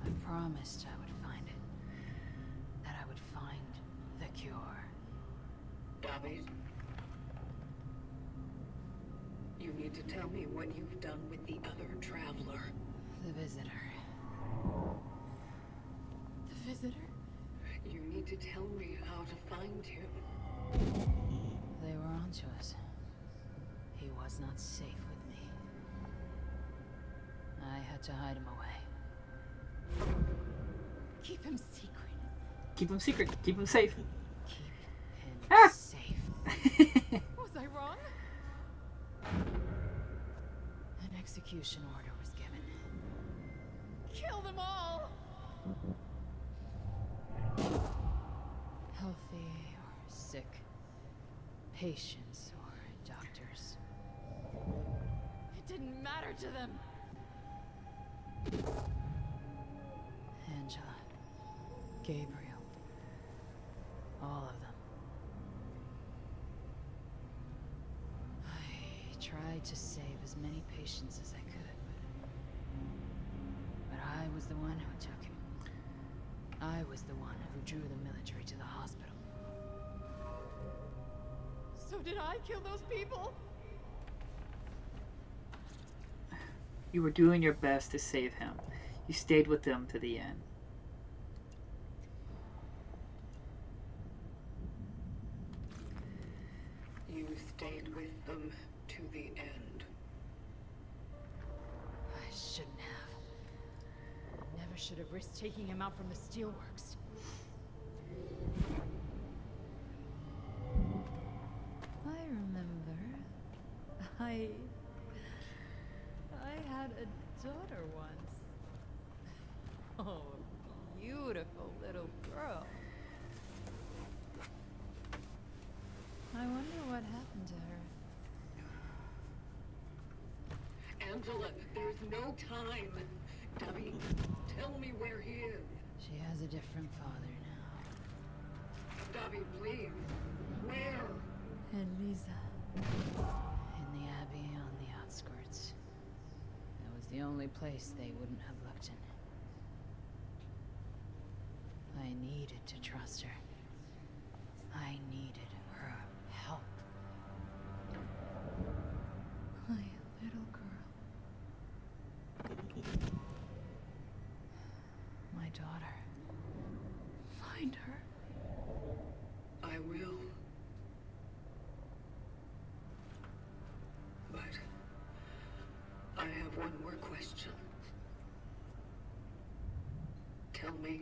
I promised I would find it. That I would find the cure. David, you need to tell me what you've done with the other traveler. The visitor. The visitor? You need to tell me how to find him. They were onto us. He was not safe with me. I had to hide him away. Keep him secret. Keep him secret. Keep him safe. Keep him Ah! safe. Was I wrong? An execution order was given. Kill them all! Healthy or sick. Patients or doctors. It didn't matter to them. Angela. Gabriel. All of them. I tried to save as many patients as I could, but I was the one who took him. I was the one who drew the military to the hospital. So did I kill those people? You were doing your best to save him. You stayed with them to the end. You stayed with them to the end. I shouldn't have. I never should have risked taking him out from the steelworks. I remember. I had a daughter once. Oh, a beautiful little girl. I wonder what happened to her. Angela, there's no time. Debbie, tell me where he is. She has a different father now. Debbie, please. Where? And Lisa. In the abbey on the outskirts. That was the only place they wouldn't have looked in. I needed to trust her. I needed her help. My little girl. My daughter. Find her. I will. question. Tell me,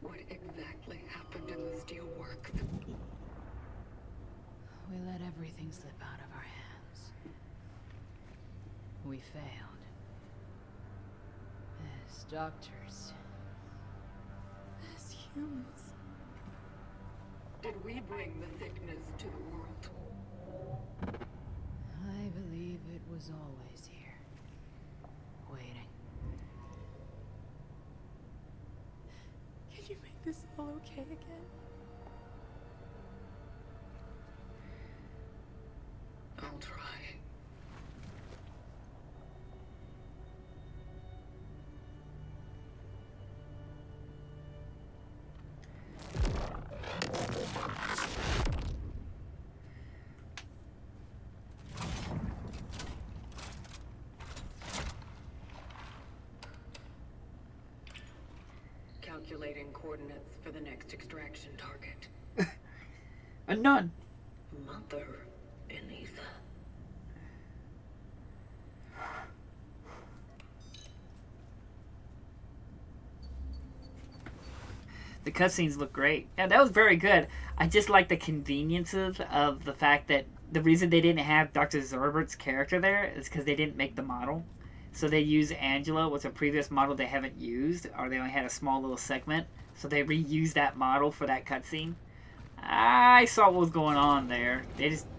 what exactly happened in the steelworks? We let everything slip out of our hands. We failed. As doctors. As humans. Did we bring the thickness to the world? I believe it was always here. Waiting. Can you make this all okay again? I'll try. Calculating coordinates for the next extraction target. A nun. Mother Anitha. The cutscenes look great. Yeah, that was very good. I just like the conveniences of the fact that the reason they didn't have Dr. Zerbert's character there is because they didn't make the model. So they used Angela, was a previous model they haven't used, or they only had a small little segment. So they reused that model for that cutscene. I saw what was going on there.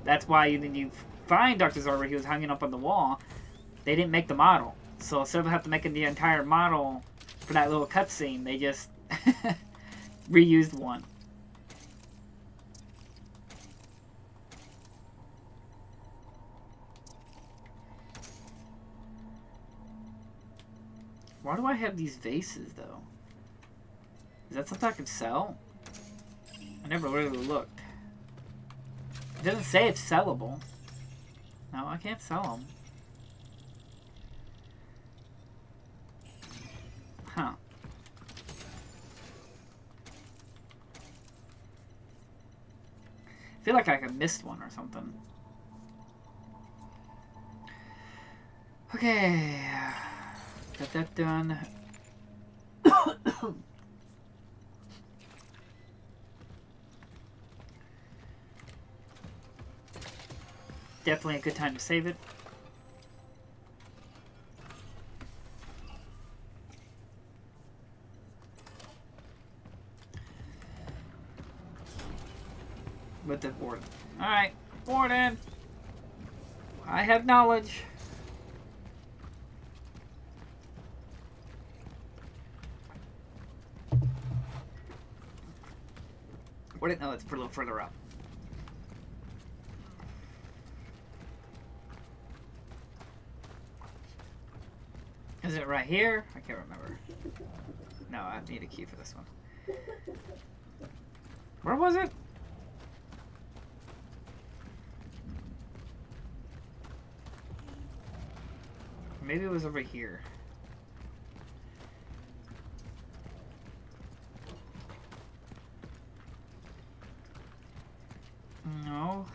That's why you find Dr. Zerbert, he was hanging up on the wall. They didn't make the model. So instead of having to make the entire model for that little cutscene, they just reused one. Why do I have these vases, though? Is that something I can sell? I never really looked. It doesn't say it's sellable. No, I can't sell them. Huh. I feel like I missed one or something. Okay. Got that done. Definitely a good time to save it. With the warden. Alright, warden! I have knowledge. Warden, no, it's a little further up. Is it right here? I can't remember. No, I need a key for this one. Where was it? Maybe it was over here. No.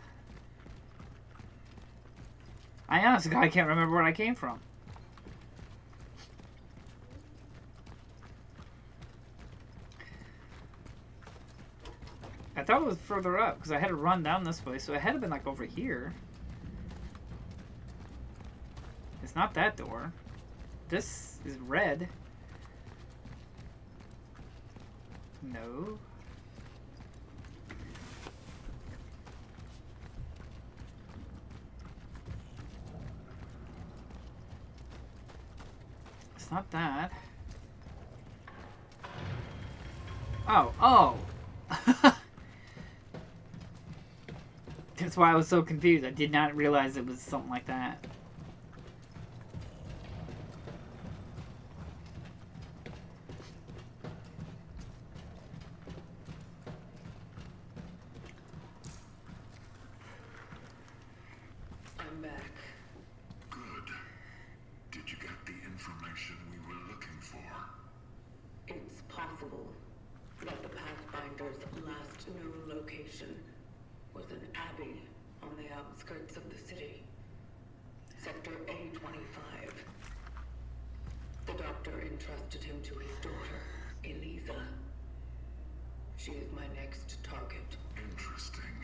I honestly I can't remember where I came from. I thought it was further up because I had to run down this way, so it had to been like over here. It's not that door. This is red. No. It's not that. Oh. That's why I was so confused. I did not realize it was something like that. I'm back. Good. Did you get the information we were looking for? It's possible that the Pathfinder's last known location was an abbey on the outskirts of the city. Sector A25. The doctor entrusted him to his daughter, Eliza. She is my next target. Interesting.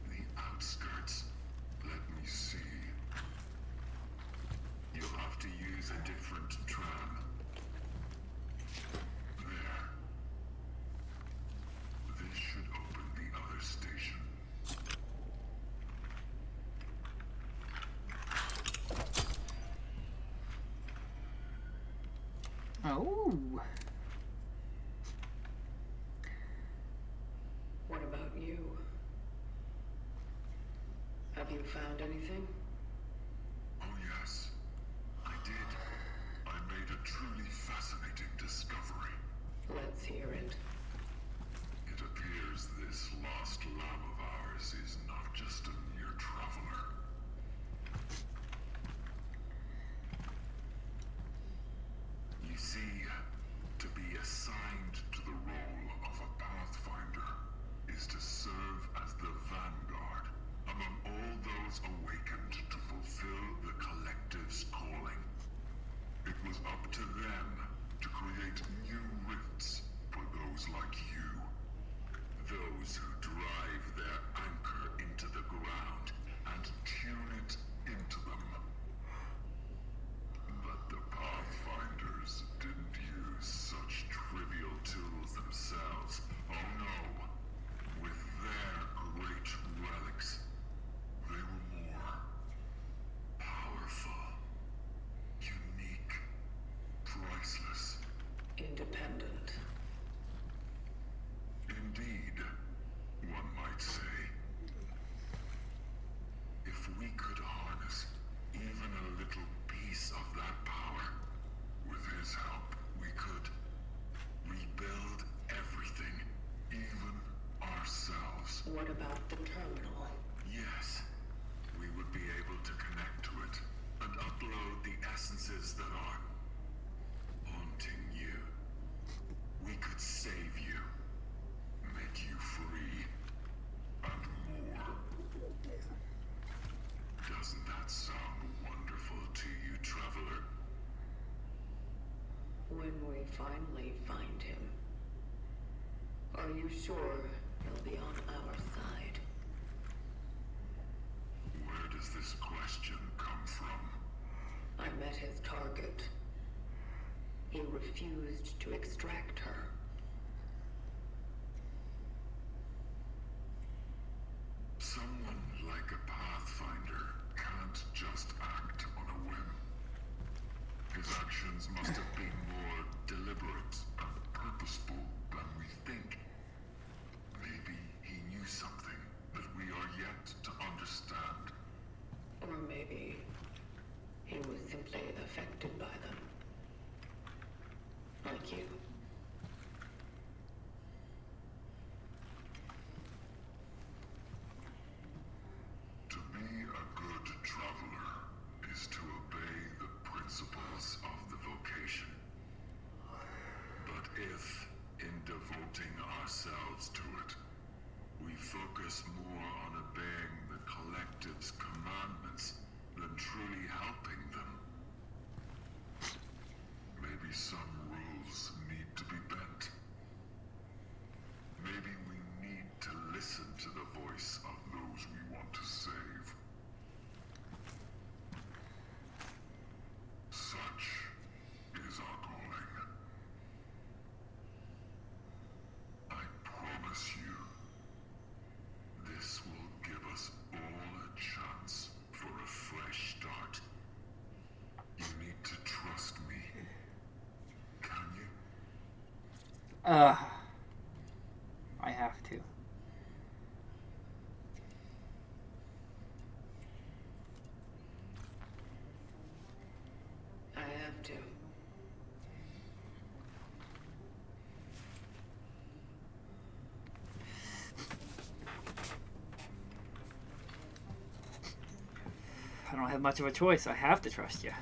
The outskirts. Let me see. You'll have to use a different tram. There. This should open the other station. Oh. What about you? Have you found anything? Oh yes, I did. I made a truly fascinating discovery. Let's hear it. It appears this lost lab of ours is not just a mere traveler. You see, to be assigned to the role of a Pathfinder is to serve as the vanguard among all those awakened to fulfill the collective's calling. It was up to them to create new rifts for those like you. Those who drive their anchor into the ground and tune it into them. But the Pathfinders didn't use such trivial tools themselves. Oh no. With their great relics, they were more powerful, unique, priceless. Independent. Indeed, one might say. If we could harness even a little piece of that power, with his help, we could rebuild everything, even ourselves. What about the terminal? Yes, we would be able to connect to it and upload the essences that are haunting you. We could save you, make you free, and more. Doesn't that sound wonderful to you, traveler? When we finally find him, are you sure he'll be on our side? Where does this question come from? I met his target. He refused to extract her. Someone like a Pathfinder can't just act on a whim. His actions must have been more deliberate and purposeful than we think. Maybe he knew something that we are yet to understand. Or maybe he was simply affected by them. Like you. To be a good traveler is to obey the principles of the vocation. But if, in devoting ourselves to it, we focus more on obeying the collective's commandments than truly helping them, maybe some rules need to be bent. Maybe we need to listen to the voice of those we want to save. Such is our calling. I promise you, this will give us all a chance for a fresh start. You need to trust me. Can you? I have to. I have to. I don't have much of a choice. I have to trust you.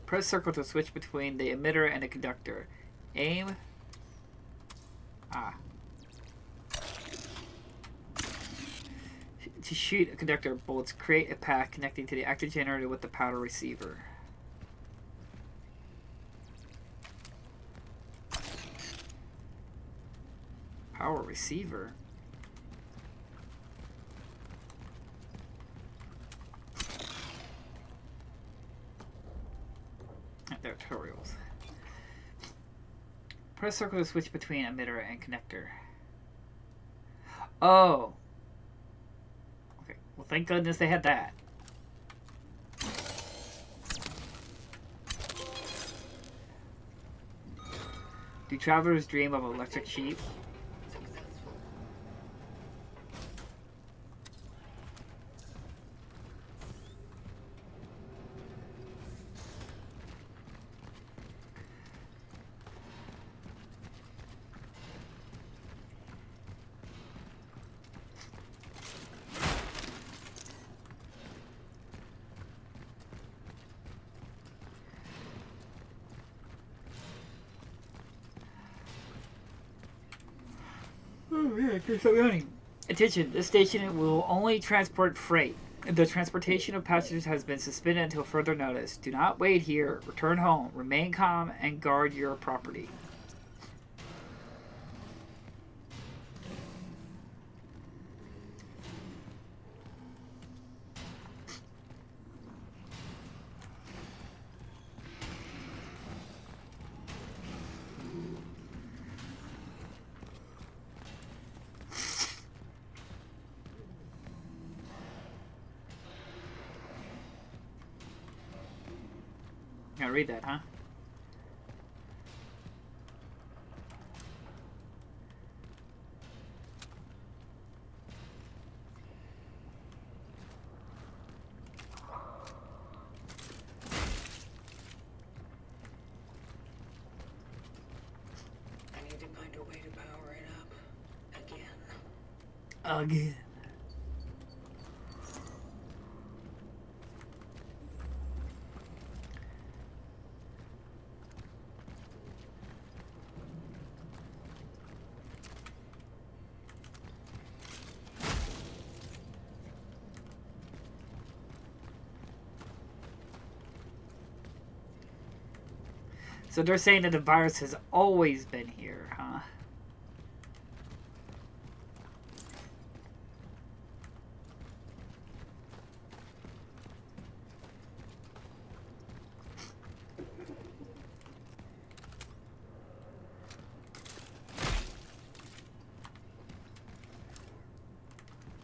Press circle to switch between the emitter and the conductor. Aim. To shoot a conductor bullets, create a path connecting to the active generator with the powder receiver. Power receiver? There are tutorials. Press circle to switch between emitter and connector. Oh. Okay. Well, thank goodness they had that. Do travelers dream of electric sheep? Oh yeah, there's so many. Attention, this station will only transport freight. The transportation of passengers has been suspended until further notice. Do not wait here. Return home. Remain calm and guard your property. Gotta read that, huh? I need to find a way to power it up. Again. Again. So they're saying that the virus has always been here, huh?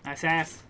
Nice ass.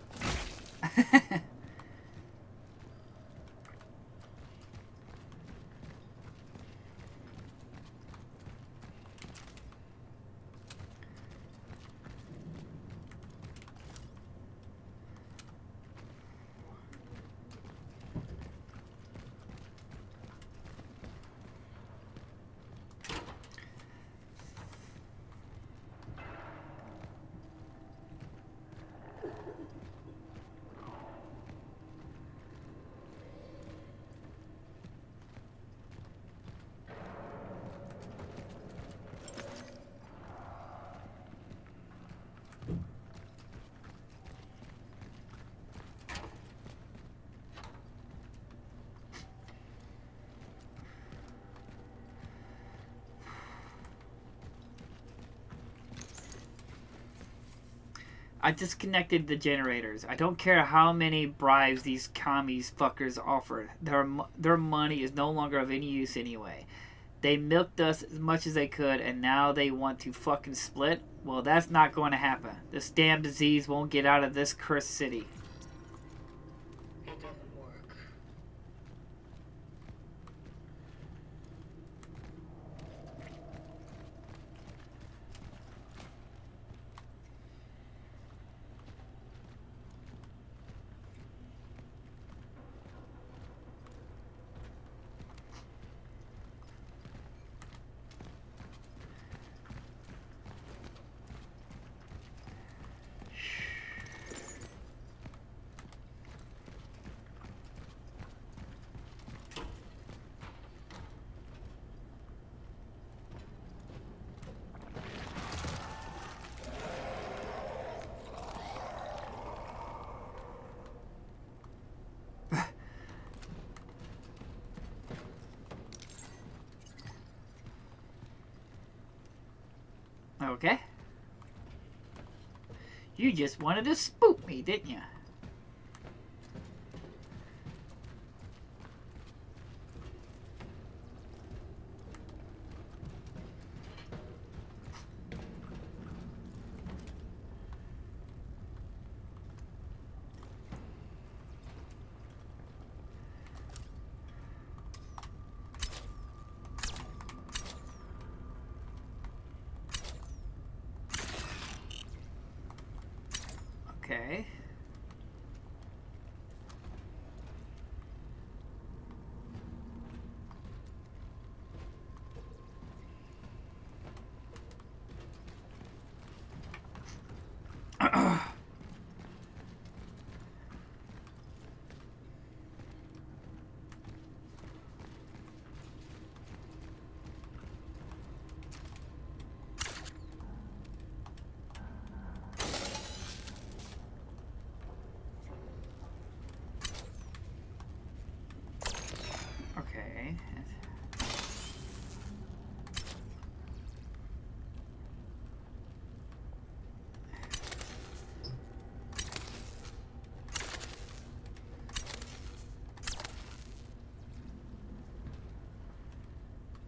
I disconnected the generators. I don't care how many bribes these commies fuckers offered. Their money is no longer of any use anyway. They milked us as much as they could, and now they want to fucking split? Well, that's not going to happen. This damn disease won't get out of this cursed city. It doesn't work. Okay. You just wanted to spook me, didn't you? Okay. Okay.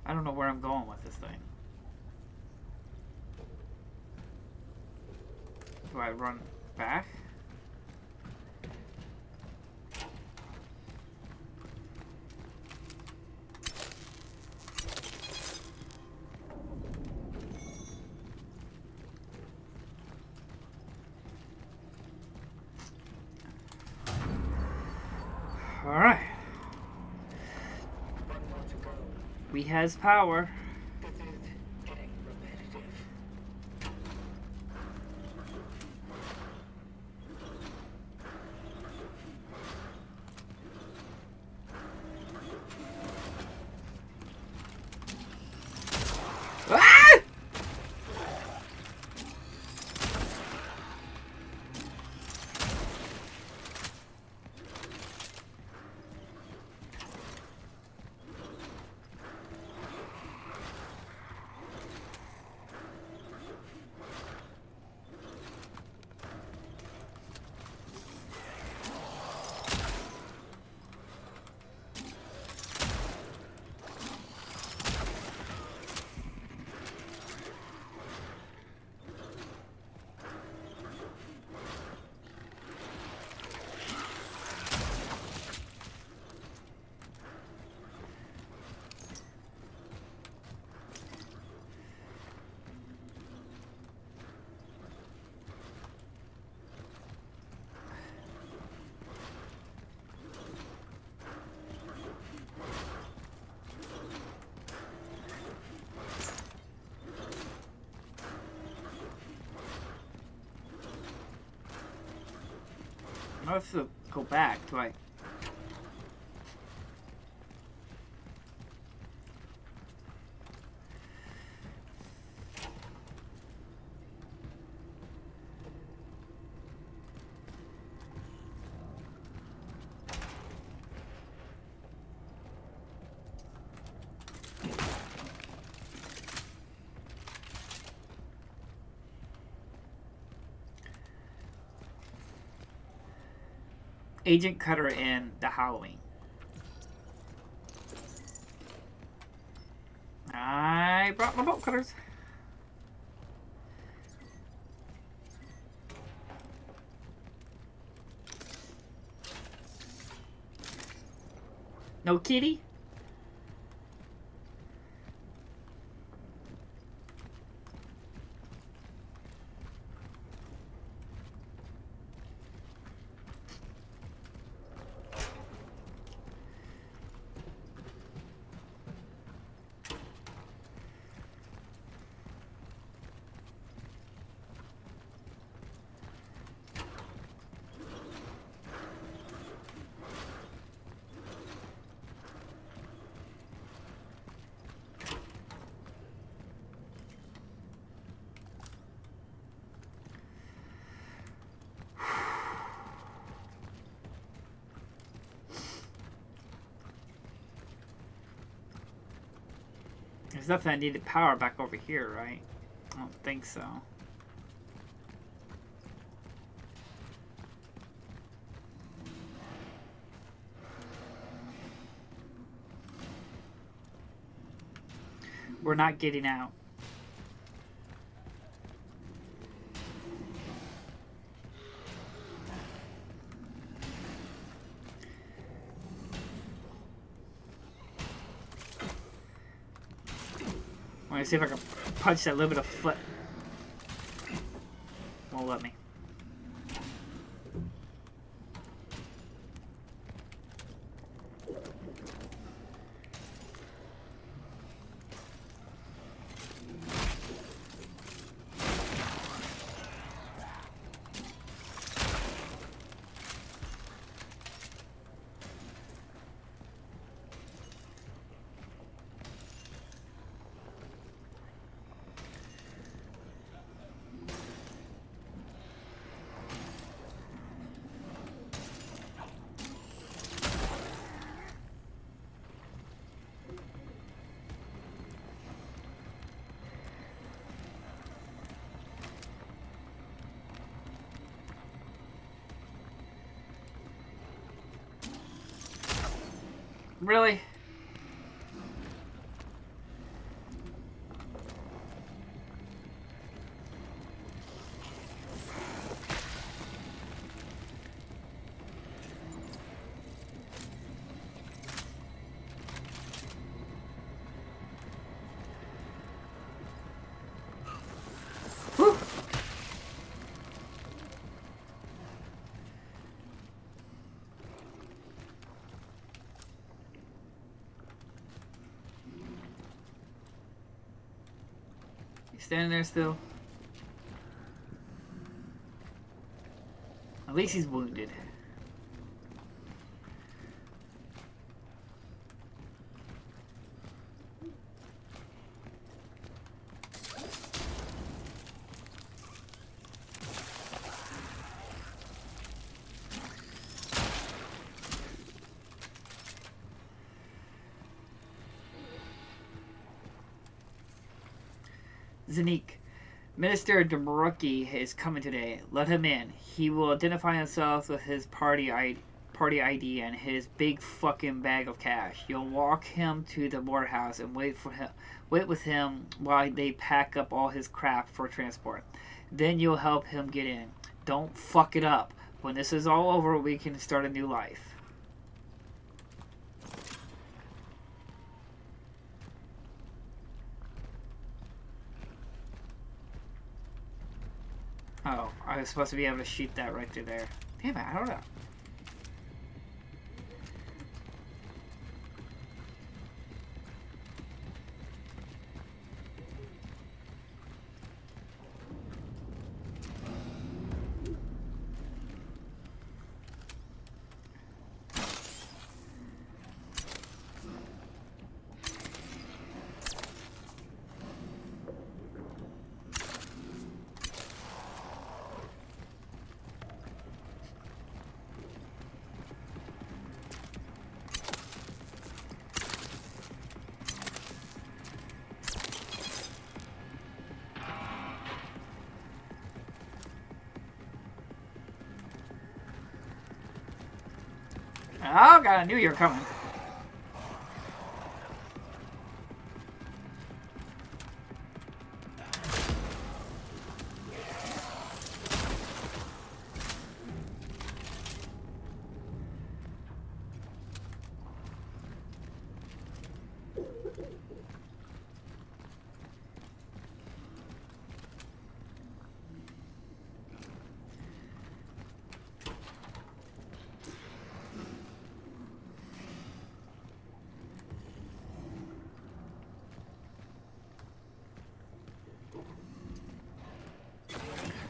I don't know where I'm going with this thing. Do I run back? Alright. One more to go. We has power. This is getting repetitive. Ah! I have to go back. Do I? Agent Cutter in The Halloween. I brought my bolt cutters. No kitty? There's nothing I need to power back over here, right? I don't think so. We're not getting out. I'm gonna see if I can punch that little bit of foot. Won't let me. Really? Whew. He's standing there still. At least he's wounded. Zanik, Minister Demaruki is coming today. Let him in. He will identify himself with his party ID and his big fucking bag of cash. You'll walk him to the warehouse and wait with him while they pack up all his crap for transport. Then you'll help him get in. Don't fuck it up. When this is all over, we can start a new life. Oh, I was supposed to be able to shoot that right through there. Damn it, I don't know. Oh god, I knew you were coming.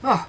Oh.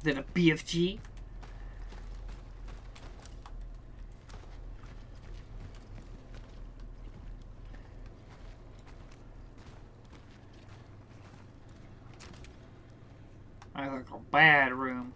than a BFG. I like a bad room.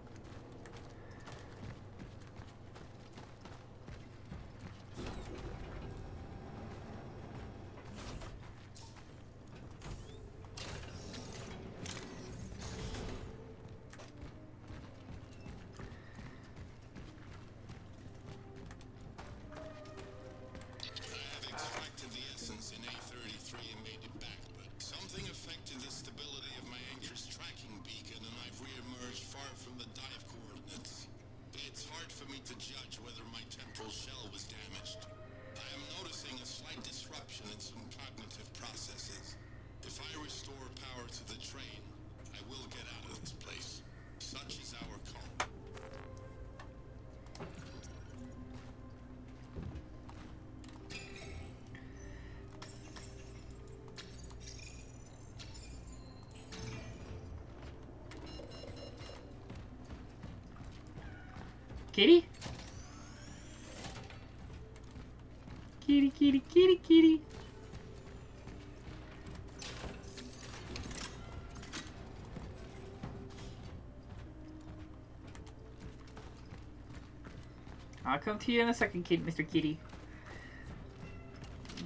Kitty? Kitty, kitty, kitty, kitty. I'll come to you in a second, kid, Mr. Kitty.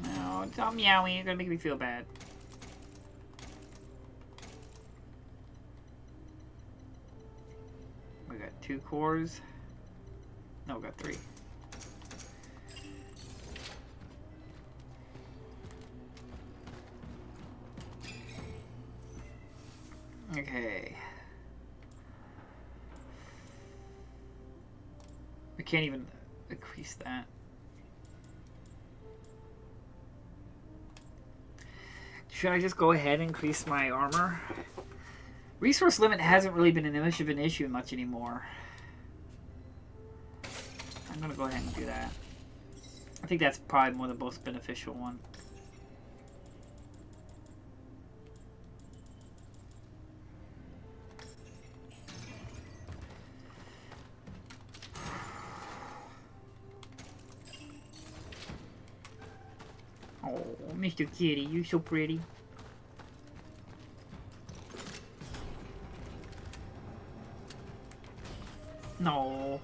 No, stop meowing. You're gonna make me feel bad. We got 2 cores. No, we got 3. Okay. We can't even increase that. Should I just go ahead and increase my armor? Resource limit hasn't really been much of an issue much anymore. I'm gonna go ahead and do that. I think that's probably more the most beneficial one. Oh, Mr. Kitty, you're so pretty. No.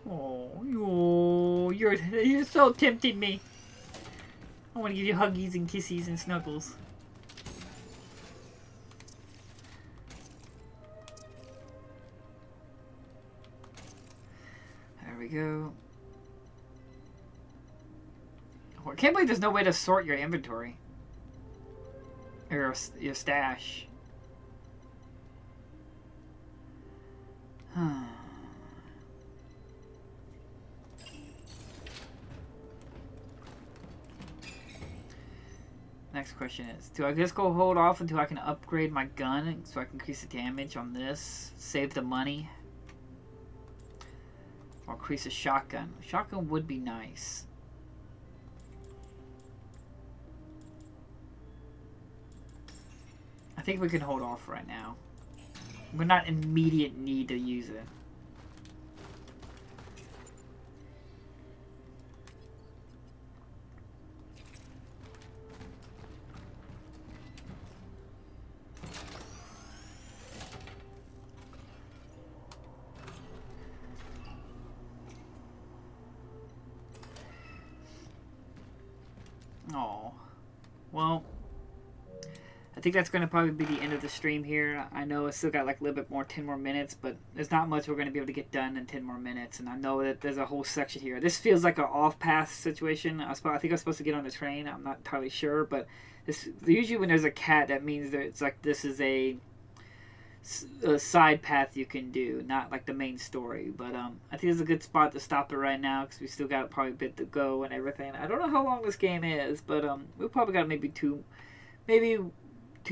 Oh, you're so tempting me. I want to give you huggies and kissies and snuggles. There we go. Oh, I can't believe there's no way to sort your inventory. Or your stash. Next question is, do I just go hold off until I can upgrade my gun so I can increase the damage on this, save the money? Or increase a shotgun? Shotgun would be nice. I think we can hold off right now. We're not in immediate need to use it. Oh, well, I think that's going to probably be the end of the stream here. I know it's still got like a little bit more, 10 more minutes, but there's not much we're going to be able to get done in 10 more minutes. And I know that there's a whole section here. This feels like an off-path situation. I think I'm supposed to get on the train. I'm not entirely sure, but this usually when there's a cat, that means that it's like this is a side path you can do, not like the main story. But I think it's a good spot to stop it right now because we still got probably a bit to go and everything. I don't know how long this game is, but we probably got maybe two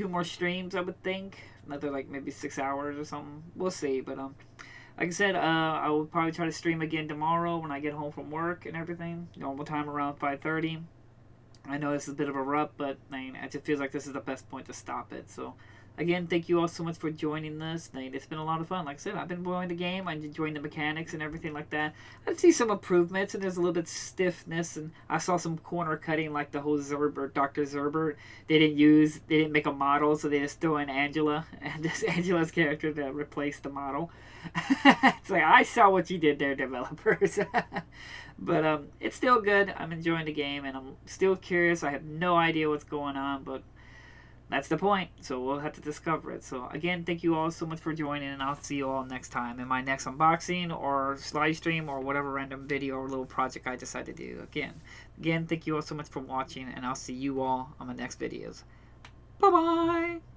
more streams, I would think. Another like maybe 6 hours or something. We'll see. But like I said, I will probably try to stream again tomorrow when I get home from work and everything. Normal time around 5:30. I know this is a bit of a rut, but I mean, it just feels like this is the best point to stop it. So again, thank you all so much for joining us. It's been a lot of fun. Like I said, I've been enjoying the game. I'm enjoying the mechanics and everything like that. I see some improvements, and there's a little bit stiffness, and I saw some corner cutting, like the whole Zerber, Dr. Zerber. They didn't make a model, so they just throw in Angela, and this Angela's character to replace the model. It's like, I saw what you did there, developers. But it's still good. I'm enjoying the game, and I'm still curious. I have no idea what's going on, but that's the point. So we'll have to discover it. So again, thank you all so much for joining, and I'll see you all next time in my next unboxing or live stream or whatever random video or little project I decide to do. Again, thank you all so much for watching, and I'll see you all on my next videos. Bye-bye!